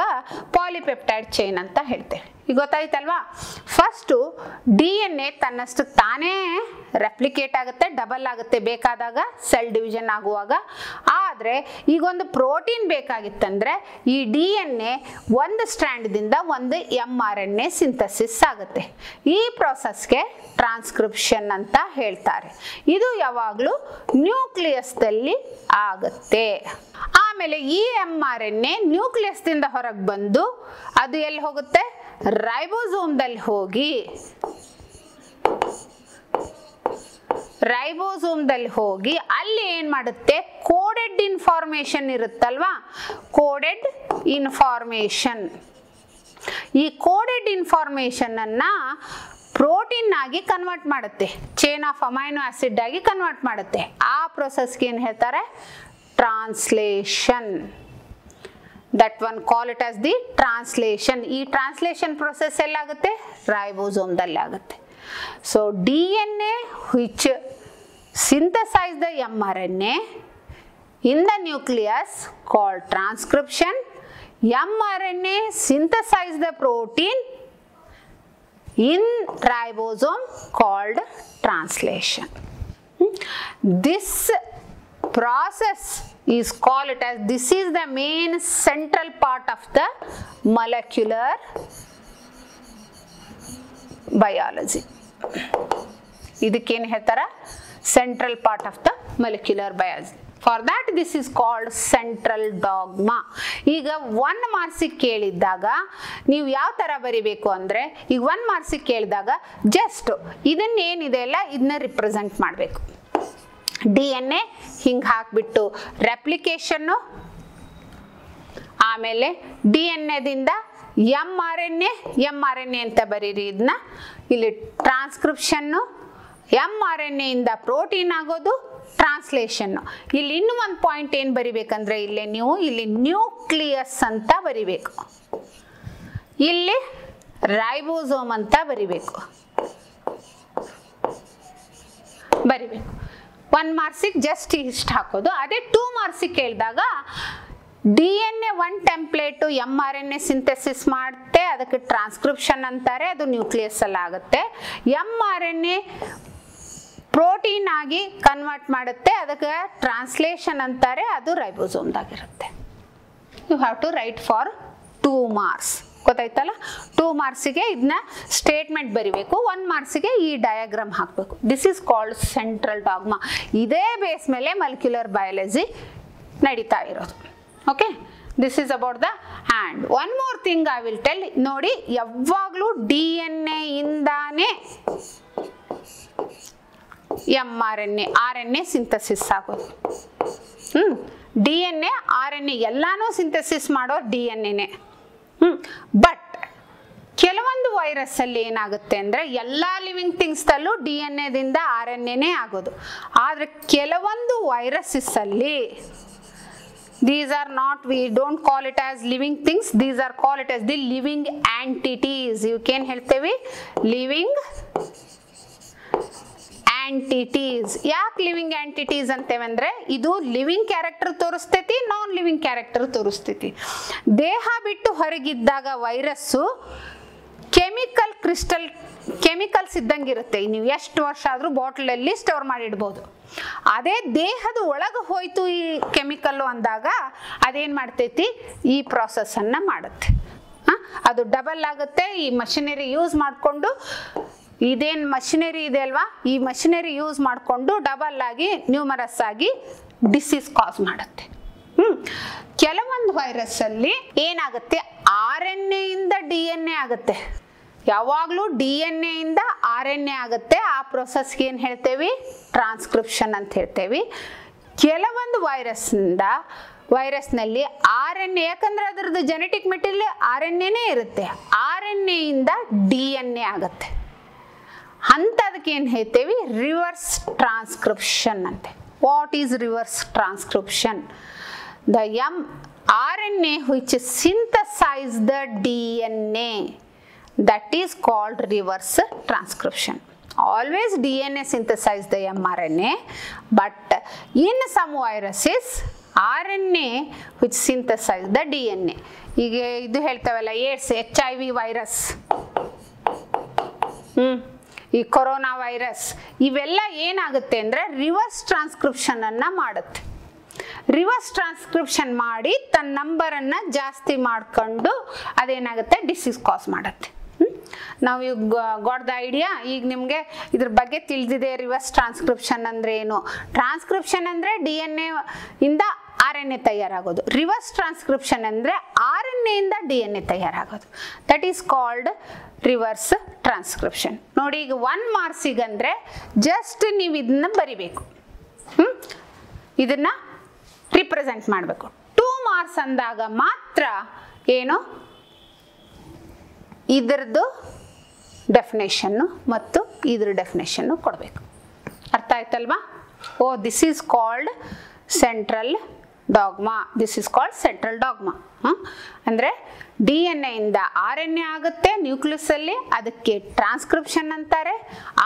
ಪಾಲಿಪೆಪ್ಟೈಡ್ ಚೈನ್ ಅಂತ ಹೇಳ್ತೇವೆ. ಈಗ ಗೊತ್ತಾಯ್ತಲ್ವಾ? ಫಸ್ಟು DNA ತನ್ನಷ್ಟು ತಾನೇ ರೆಪ್ಲಿಕೇಟ್ ಆಗುತ್ತೆ, ಡಬಲ್ ಆಗುತ್ತೆ ಬೇಕಾದಾಗ, ಸೆಲ್ ಡಿವಿಷನ್ ಆಗುವಾಗ. ಆದರೆ ಈಗೊಂದು ಪ್ರೋಟೀನ್ ಬೇಕಾಗಿತ್ತಂದ್ರೆ ಈ DNA ಒಂದು ಸ್ಟ್ರ್ಯಾಂಡ್ದಿಂದ ಒಂದು mRNA ಸಿಂಥಸಿಸ್ ಆಗುತ್ತೆ. ಈ ಪ್ರಾಸೆಸ್ಗೆ ಟ್ರಾನ್ಸ್ಕ್ರಿಪ್ಷನ್ ಅಂತ ಹೇಳ್ತಾರೆ. ಇದು ಯಾವಾಗಲೂ ನ್ಯೂಕ್ಲಿಯಸ್ದಲ್ಲಿ ಆಗುತ್ತೆ. ಆಮೇಲೆ ಈ mRNA ನ್ಯೂಕ್ಲಿಯಸ್ದಿಂದ ಹೊರಗೆ ಬಂದು ಅದು ಎಲ್ಲಿ ಹೋಗುತ್ತೆ? ರೈಬೋಸೋಮ್ದಲ್ಲಿ ಹೋಗಿ ಅಲ್ಲಿ ಏನ್ ಮಾಡುತ್ತೆ? ಕೋಡೆಡ್ ಇನ್ಫಾರ್ಮೇಶನ್ ಇರುತ್ತಲ್ವಾ, ಕೋಡೆಡ್ ಇನ್ಫಾರ್ಮೇಶನ್. ಈ ಕೋಡೆಡ್ ಇನ್ಫಾರ್ಮೇಶನ್ ಅನ್ನ ಪ್ರೋಟೀನ್ ಆಗಿ ಕನ್ವರ್ಟ್ ಮಾಡುತ್ತೆ, ಚೈನ್ ಆಫ್ ಅಮೈನೋ ಆಸಿಡ್ ಆಗಿ ಕನ್ವರ್ಟ್ ಮಾಡುತ್ತೆ. ಆ ಪ್ರೊಸೆಸ್ಗೆ ಏನ್ ಹೇಳ್ತಾರೆ? Translation. that one call it as the translation. ಈ ಟ್ರಾನ್ಸ್ಲೇಷನ್ ಪ್ರೊಸೆಸ್ ಎಲ್ಲಾಗುತ್ತೆ? ರೈಬೋಸೋಮ್ದಲ್ಲಿ ಆಗುತ್ತೆ. So DNA which synthesize the mRNA in the nucleus called transcription. mRNA synthesize the protein in ribosome called translation. This process is called it as, this is the main central part of the molecular biology. ಇದಕ್ಕೇನು ಹೇಳ್ತಾರ? central part of the molecular biology. For that this is called central dogma. ಈಗ 1 ಮಾರ್ಕ್ಸಿಗೆ ಕೇಳಿದಾಗ ನೀವು ಯಾವ ತರ ಬರಿಬೇಕು ಅಂದ್ರೆ, ಈಗ 1 ಮಾರ್ಕ್ಸಿಗೆ ಕೇಳಿದಾಗ ಜಸ್ಟ್ ಇದನ್ನೇನಿದೆ ಅಲ್ಲ ಇದನ್ನ ರಿಪ್ರೆಸೆಂಟ್ ಮಾಡಬೇಕು. DNA ಹಿಂಗೆ ಹಾಕ್ಬಿಟ್ಟು ರೆಪ್ಲಿಕೇಶನ್ನು, ಆಮೇಲೆ DNA mRNA ಅಂತ ಬರೀರಿ. ಇದನ್ನ ಇಲ್ಲಿ ಟ್ರಾನ್ಸ್ಕ್ರಿಪ್ಷನ್ನು, mRNA ಇಂದ ಪ್ರೋಟೀನ್ ಆಗೋದು, ಟ್ರಾನ್ಸ್ಲೇಷನ್. ಇಲ್ಲಿ ಇನ್ನೂ ಒಂದು ಪಾಯಿಂಟ್ ಏನು ಬರಿಬೇಕಂದ್ರೆ ಇಲ್ಲಿ ನ್ಯೂಕ್ಲಿಯಸ್ ಅಂತ ಬರಿಬೇಕು, ಇಲ್ಲಿ ರೈಬೋಸೋಮ್ ಅಂತ ಬರಿಬೇಕು. ಬರಿಬೇಕು. 1 ಮಾರ್ಕ್ಸಿಗೆ ಜಸ್ಟ್ ಇಷ್ಟು ಹಾಕೋದು. ಅದೇ 2 ಮಾರ್ಕ್ಸಿಗೆ ಕೇಳಿದಾಗ DNA 1 ಟೆಂಪ್ಲೇಟು mRNA ಸಿಂಥೆಸಿಸ್ ಮಾಡುತ್ತೆ, ಅದಕ್ಕೆ ಟ್ರಾನ್ಸ್ಕ್ರಿಪ್ಷನ್ ಅಂತಾರೆ, ಅದು ನ್ಯೂಕ್ಲಿಯಸ್ ಅಲ್ಲಿ ಆಗುತ್ತೆ. mRNA ಪ್ರೋಟೀನ್ ಆಗಿ ಕನ್ವರ್ಟ್ ಮಾಡುತ್ತೆ, ಅದಕ್ಕೆ ಟ್ರಾನ್ಸ್ಲೇಷನ್ ಅಂತಾರೆ, ಅದು ರೈಬೋಸೋಮ್ದಾಗಿರುತ್ತೆ. You have to write for 2 marks. ಗೊತ್ತಾಯ್ತಲ್ಲ? 2 ಮಾರ್ಕ್ಸಿಗೆ ಇದನ್ನ ಸ್ಟೇಟ್ಮೆಂಟ್ ಬರಿಬೇಕು, 1 ಮಾರ್ಕ್ಸಿಗೆ ಈ ಡಯಾಗ್ರಾಮ್ ಹಾಕಬೇಕು. This is called central dogma. ಇದೇ ಬೇಸ್ ಮೇಲೆ ಮಾಲಿಕ್ಯುಲರ್ ಬಯಾಲಜಿ ನಡೀತಾ ಇರೋದು. Okay, this is about the hand. One more thing I will tell. ನೋಡಿ, ಯಾವಾಗಲೂ DNA ಇಂದಾನೇ mRNA RNA ಸಿಂಥಸಿಸ್ ಆಗೋದು. DNA RNA ಎಲ್ಲಾನು ಸಿಂಥಸಿಸ್ ಮಾಡೋ DNAನೇ. ಬಟ್ ಕೆಲವೊಂದು ವೈರಸ್ ಅಲ್ಲಿ ಏನಾಗುತ್ತೆ ಅಂದ್ರೆ ಎಲ್ಲ ಲಿವಿಂಗ್ ಥಿಂಗ್ಸ್ ಅಲ್ಲೂ DNA ದಿಂದ RNAನೇ ಆಗೋದು. ಆದ್ರೆ ಕೆಲವೊಂದು ವೈರಸಸ್ ಅಲ್ಲಿ these are not, we don't call it as living things, these are call it as the living entities. You can ಹೇಳ್ತೇವೆ living entities. ಯಾಕೆ ಲಿವಿಂಗ್ ಆಂಟಿಟೀಸ್ ಅಂತೇವೆ ಅಂದ್ರೆ ಇದು ಲಿವಿಂಗ್ ಕ್ಯಾರೆಕ್ಟರ್ ತೋರಿಸ್ತೈತಿ, ನಾನ್ ಲಿವಿಂಗ್ ಕ್ಯಾರೆಕ್ಟರ್ ತೋರಿಸ್ತೈತಿ. ದೇಹ ಬಿಟ್ಟು ಹೊರಗಿದ್ದಾಗ ವೈರಸ್ಸು ಕೆಮಿಕಲ್ ಕ್ರಿಸ್ಟಲ್ ಕೆಮಿಕಲ್ಸ್ ಇದ್ದಂಗಿರುತ್ತೆ. ನೀವು ಎಷ್ಟು ವರ್ಷ ಆದ್ರೂ ಬಾಟಲಲ್ಲಿ ಸ್ಟೋರ್ ಮಾಡಿಡ್ಬೋದು. ಅದೇ ದೇಹದ ಒಳಗೆ ಹೋಯ್ತು ಈ ಕೆಮಿಕಲ್ಲು ಅಂದಾಗ ಅದೇನ್ ಮಾಡ್ತೈತಿ, ಈ ಪ್ರಾಸೆಸ್ ಅನ್ನ ಮಾಡುತ್ತೆ. ಅದು ಡಬಲ್ ಆಗುತ್ತೆ. ಈ ಮಷಿನರಿ ಯೂಸ್ ಮಾಡಿಕೊಂಡು, ಇದೇನ್ ಮಷಿನರಿ ಇದೆ ಅಲ್ವಾ, ಈ ಮಷಿನರಿ ಯೂಸ್ ಮಾಡಿಕೊಂಡು ಡಬಲ್ ಆಗಿ ನ್ಯೂಮರಸ್ ಆಗಿ ಡಿಸೀಸ್ ಕಾಸ್ ಮಾಡುತ್ತೆ. ಕೆಲವೊಂದು ವೈರಸ್ ಅಲ್ಲಿ ಏನಾಗುತ್ತೆ, RNA ಇಂದ DNA ಆಗುತ್ತೆ. ಯಾವಾಗಲೂ DNA ಇಂದ RNA ಆಗುತ್ತೆ. ಆ ಪ್ರೊಸೆಸ್ಗೆ ಏನು ಹೇಳ್ತೇವೆ, ಟ್ರಾನ್ಸ್ಕ್ರಿಪ್ಷನ್ ಅಂತ ಹೇಳ್ತೇವೆ. ಕೆಲವೊಂದು ವೈರಸ್ನಲ್ಲಿ RNA, ಯಾಕಂದ್ರೆ ಅದರದ್ದು ಜೆನೆಟಿಕ್ ಮೆಟೀರಿಯಲ್ RNAನೇ ಇರುತ್ತೆ, RNA ಇಂದ DNA ಆಗುತ್ತೆ. ಅಂತದಕ್ಕೆ ಏನು ಹೇಳ್ತೇವೆ, ರಿವರ್ಸ್ ಟ್ರಾನ್ಸ್ಕ್ರಿಪ್ಷನ್ ಅಂತೆ. What is reverse transcription? The RNA which synthesize the DNA, that is called reverse transcription. Always DNA synthesize the mRNA, but in some viruses RNA which synthesize the DNA. ಈಗ ಇದು ಹೇಳ್ತಾವಲ್ಲ, AIDS, HIV virus, ಈ corona virus, ಇವೆಲ್ಲ ಏನಾಗುತ್ತೆ ಅಂದ್ರೆ reverse transcription ಅನ್ನ ಮಾಡುತ್ತೆ. Reverse transcription ಮಾಡಿ ತನ್ನ ನಂಬರ್ ಅನ್ನ ಜಾಸ್ತಿ ಮಾಡ್ಕೊಂಡು ಅದೇನಾಗುತ್ತೆ, ಡಿಸೀಸ್ ಕಾಸ್ ಮಾಡುತ್ತೆ. ನಾವು ಯು ಗಾಟ್ ದ ಐಡಿಯಾ. ಈಗ ನಿಮಗೆ ಇದ್ರ ಬಗ್ಗೆ ತಿಳಿದಿದೆ. ರಿವರ್ಸ್ ಟ್ರಾನ್ಸ್ಕ್ರಿಪ್ಷನ್ ಅಂದ್ರೆ ಏನು? ಟ್ರಾನ್ಸ್ಕ್ರಿಪ್ಷನ್ ಅಂದ್ರೆ DNA ಇಂದ RNA ತಯಾರಾಗೋದು. ರಿವರ್ಸ್ ಟ್ರಾನ್ಸ್ಕ್ರಿಪ್ಷನ್ ಅಂದ್ರೆ RNA ಇಂದ DNA ತಯಾರಾಗೋದು. That is called reverse transcription. ನೋಡಿ, ಈಗ 1 ಮಾರ್ಕ್ಸಿಗೆ ಅಂದ್ರೆ ಜಸ್ಟ್ ನೀವು ಇದನ್ನ ಬರಿಬೇಕು, ಇದನ್ನ ರಿಪ್ರೆಸೆಂಟ್ ಮಾಡಬೇಕು. 2 ಮಾರ್ಕ್ಸ್ ಅಂದಾಗ ಮಾತ್ರ ಏನು, ಇದರದ್ದು ಡೆಫಿನೇಷನ್ನು ಮತ್ತು ಇದ್ರ ಡೆಫಿನೇಷನ್ನು ಕೊಡಬೇಕು. ಅರ್ಥ ಆಯ್ತಲ್ವಾ? Oh, this is called central dogma. This is called central dogma. ಅಂದರೆ DNA ಇಂದ RNA ಆಗುತ್ತೆ ನ್ಯೂಕ್ಲಿಯಸ್ ಅಲ್ಲಿ, ಅದಕ್ಕೆ ಟ್ರಾನ್ಸ್ಕ್ರಿಪ್ಷನ್ ಅಂತಾರೆ.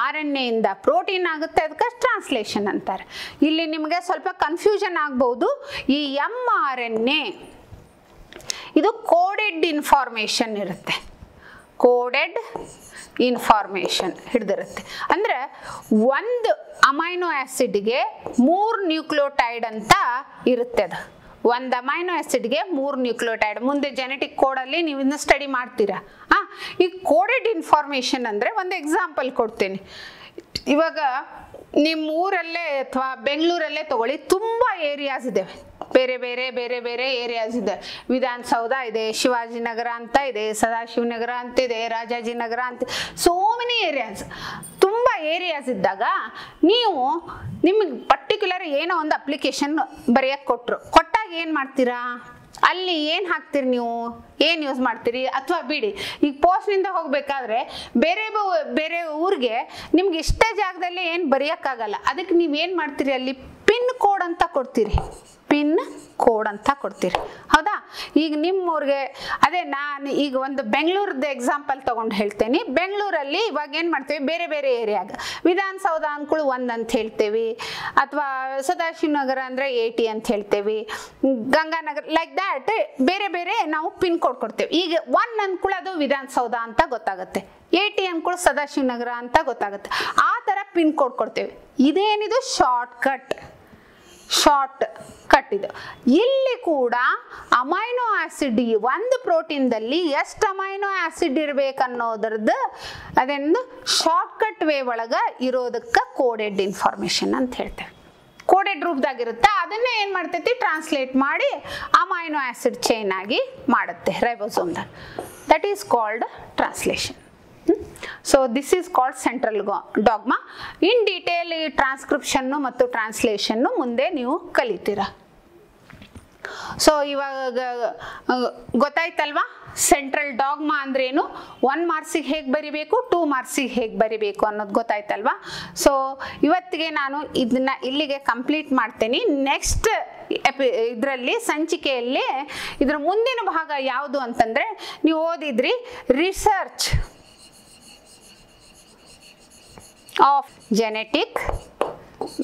RNA ಇಂದ ಪ್ರೋಟೀನ್ ಆಗುತ್ತೆ, ಅದಕ್ಕೆ ಟ್ರಾನ್ಸ್ಲೇಷನ್ ಅಂತಾರೆ. ಇಲ್ಲಿ ನಿಮಗೆ ಸ್ವಲ್ಪ ಕನ್ಫ್ಯೂಷನ್ ಆಗ್ಬಹುದು. ಈ mRNA ಇದು ಕೋಡೆಡ್ ಇನ್ಫಾರ್ಮೇಶನ್ ಇರುತ್ತೆ, ಕೋಡೆಡ್ ಇನ್ಫಾರ್ಮೇಶನ್ ಹಿಡಿದಿರುತ್ತೆ. ಅಂದ್ರೆ ಒಂದು ಅಮೈನೋ ಆಸಿಡ್ಗೆ 3 ನ್ಯೂಕ್ಲಿಯೋಟೈಡ್ ಅಂತ ಇರುತ್ತೆ. ಅದು ಒಂದು ಅಮೈನೋ ಆಸಿಡ್ಗೆ 3 ನ್ಯೂಕ್ಲಿಯೋಟೈಡ್. ಮುಂದೆ ಜೆನೆಟಿಕ್ ಕೋಡಲ್ಲಿ ನೀವು ಇದನ್ನ ಸ್ಟಡಿ ಮಾಡ್ತೀರಾ. ಈ ಕೋಡೆಡ್ ಇನ್ಫಾರ್ಮೇಶನ್ ಅಂದ್ರೆ ಒಂದು ಎಕ್ಸಾಂಪಲ್ ಕೊಡ್ತೀನಿ. ಇವಾಗ ನಿಮ್ಮ ಊರಲ್ಲೇ ಅಥವಾ ಬೆಂಗಳೂರಲ್ಲೇ ತಗೊಳ್ಳಿ, ತುಂಬಾ ಏರಿಯಾಸ್ ಇದಾವೆ, ಬೇರೆ ಬೇರೆ ಬೇರೆ ಬೇರೆ ಏರಿಯಾಸ್ ಇದೆ. ವಿಧಾನಸೌಧ ಇದೆ, ಶಿವಾಜಿನಗರ ಅಂತ ಇದೆ, ಸದಾಶಿವನಗರ ಅಂತ ಇದೆ, ರಾಜಾಜಿನಗರ ಅಂತ, ಸೋ ಮೆನಿ ಏರಿಯಾಸ್. ತುಂಬ ಏರಿಯಾಸ್ ಇದ್ದಾಗ ನೀವು ನಿಮಗೆ ಪರ್ಟಿಕ್ಯುಲರ್ ಏನೋ ಒಂದು ಅಪ್ಲಿಕೇಶನ್ ಬರೆಯಕ್ಕೆ ಕೊಟ್ಟಾಗ ಏನು ಮಾಡ್ತೀರಾ, ಅಲ್ಲಿ ಏನು ಹಾಕ್ತೀರಿ, ನೀವು ಏನು ಯೂಸ್ ಮಾಡ್ತೀರಿ? ಅಥವಾ ಬಿಡಿ, ಈಗ ಪೋಸ್ಟ್ನಿಂದ ಹೋಗಬೇಕಾದ್ರೆ ಬೇರೆ ಊರಿಗೆ ನಿಮ್ಗೆ ಇಷ್ಟ ಜಾಗದಲ್ಲಿ ಏನು ಬರೆಯೋಕ್ಕಾಗಲ್ಲ. ಅದಕ್ಕೆ ನೀವು ಏನು ಮಾಡ್ತೀರಿ, ಅಲ್ಲಿ ಪಿನ್ ಕೋಡ್ ಅಂತ ಕೊಡ್ತೀರಿ. ಪಿನ್ ಕೋಡ್ ಅಂತ ಕೊಡ್ತೀರಿ. ಹೌದಾ? ಈಗ ನಿಮ್ಮೂರಿಗೆ ಅದೇ ನಾನು ಈಗ ಒಂದು ಬೆಂಗಳೂರದ ಎಕ್ಸಾಂಪಲ್ ತಗೊಂಡು ಹೇಳ್ತೇನೆ. ಬೆಂಗಳೂರಲ್ಲಿ ಇವಾಗ ಏನು ಮಾಡ್ತೀವಿ, ಬೇರೆ ಬೇರೆ ಏರಿಯಾಗ ವಿಧಾನಸೌಧ ಅಂದ್ಕೊಳ್ಳಿ 1 ಅಂತ ಹೇಳ್ತೇವೆ, ಅಥವಾ ಸದಾಶಿವನಗರ ಅಂದರೆ 80 ಅಂತ ಹೇಳ್ತೇವೆ, ಗಂಗಾನಗರ ಲೈಕ್ ದ್ಯಾಟ್ ಬೇರೆ ಬೇರೆ ನಾವು ಪಿನ್ ಕೋಡ್ ಕೊಡ್ತೇವೆ. ಈಗ 1 ಅಂದ್ಕೊಳ್ಳಿ ಅದು ವಿಧಾನಸೌಧ ಅಂತ ಗೊತ್ತಾಗುತ್ತೆ, 80 ಅಂದ್ಕೊಳ್ಳಿ ಸದಾಶಿವನಗರ ಅಂತ ಗೊತ್ತಾಗುತ್ತೆ. ಆ ಥರ ಪಿನ್ ಕೋಡ್ ಕೊಡ್ತೇವೆ. ಇದೇನಿದು ಶಾರ್ಟ್ ಕಟ್ ಇದು. ಇಲ್ಲಿ ಕೂಡ ಅಮೈನೋ ಆಸಿಡ್, ಒಂದು ಪ್ರೋಟೀನ್ದಲ್ಲಿ ಎಷ್ಟು ಅಮೈನೋ ಆಸಿಡ್ ಇರಬೇಕನ್ನೋದ್ರದ್ದು ಅದೊಂದು ಶಾರ್ಟ್ಕಟ್ ವೇ ಒಳಗೆ ಇರೋದಕ್ಕೆ ಕೋಡೆಡ್ ಇನ್ಫಾರ್ಮೇಶನ್ ಅಂತ ಹೇಳ್ತೇವೆ. ಕೋಡೆಡ್ ರೂಪದಾಗಿರುತ್ತೆ, ಅದನ್ನೇ ಏನು ಮಾಡ್ತೈತಿ, ಟ್ರಾನ್ಸ್ಲೇಟ್ ಮಾಡಿ ಅಮೈನೋ ಆಸಿಡ್ ಚೈನ್ ಆಗಿ ಮಾಡುತ್ತೆ ರೈಬೋಸೋಮ್ದಾಗ. That is called translation. So this is called central dogma. In detail ಈ ಟ್ರಾನ್ಸ್ಕ್ರಿಪ್ಷನ್ನು ಮತ್ತು ಟ್ರಾನ್ಸ್ಲೇಷನ್ನು ಮುಂದೆ ನೀವು ಕಲಿತೀರಾ. ಸೊ ಇವಾಗ ಗೊತ್ತಾಯ್ತಲ್ವಾ ಸೆಂಟ್ರಲ್ ಡಾಗ್ಮಾ ಅಂದ್ರೇನು, 1 ಮಾರ್ಕ್ಸಿಗೆ ಹೇಗೆ ಬರಿಬೇಕು, 2 ಮಾರ್ಕ್ಸಿಗೆ ಹೇಗೆ ಬರಿಬೇಕು ಅನ್ನೋದು ಗೊತ್ತಾಯ್ತಲ್ವಾ. ಸೊ ಇವತ್ತಿಗೆ ನಾನು ಇದನ್ನ ಇಲ್ಲಿಗೆ ಕಂಪ್ಲೀಟ್ ಮಾಡ್ತೇನೆ. ನೆಕ್ಸ್ಟ್ ಇದರಲ್ಲಿ ಸಂಚಿಕೆಯಲ್ಲಿ ಇದರ ಮುಂದಿನ ಭಾಗ ಯಾವುದು ಅಂತಂದ್ರೆ, ನೀವು ಓದಿದ್ರಿ research of genetic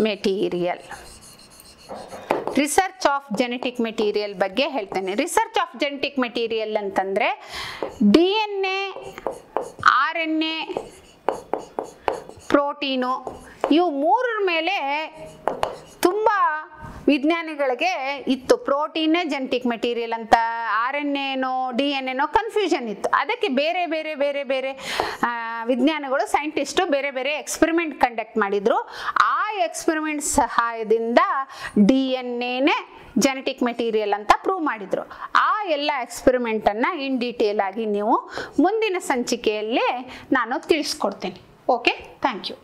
material. Research of genetic material ಬಗ್ಗೆ ಹೇಳ್ತೇನೆ. ರಿಸರ್ಚ್ ಆಫ್ ಜೆನೆಟಿಕ್ ಮೆಟೀರಿಯಲ್ ಅಂತಂದ್ರೆ DNA, RNA, ಪ್ರೋಟೀನು, ಇವು 3 ಮೇಲೆ ತುಂಬ ವಿಜ್ಞಾನಿಗಳಿಗೆ ಇತ್ತು. ಪ್ರೋಟೀನೇ ಜೆನೆಟಿಕ್ ಮೆಟೀರಿಯಲ್ ಅಂತ, RNA DNA ಕನ್ಫ್ಯೂಷನ್ ಇತ್ತು. ಅದಕ್ಕೆ ಬೇರೆ ಬೇರೆ ಬೇರೆ ಬೇರೆ ವಿಜ್ಞಾನಿಗಳು, ಸೈಂಟಿಸ್ಟು ಬೇರೆ ಬೇರೆ ಎಕ್ಸ್ಪೆರಿಮೆಂಟ್ ಕಂಡಕ್ಟ್ ಮಾಡಿದ್ರು. ಆ ಎಕ್ಸ್ಪೆರಿಮೆಂಟ್ ಸಹಾಯದಿಂದ DNA ಜೆನೆಟಿಕ್ ಮೆಟೀರಿಯಲ್ ಅಂತ ಪ್ರೂವ್ ಮಾಡಿದ್ರು. ಆ ಎಲ್ಲ ಎಕ್ಸ್ಪೆರಿಮೆಂಟನ್ನು ಇನ್ ಡೀಟೇಲ್ ಆಗಿ ನೀವು ಮುಂದಿನ ಸಂಚಿಕೆಯಲ್ಲಿ ನಾನು ತಿಳಿಸ್ಕೊಡ್ತೀನಿ. Okay, thank you.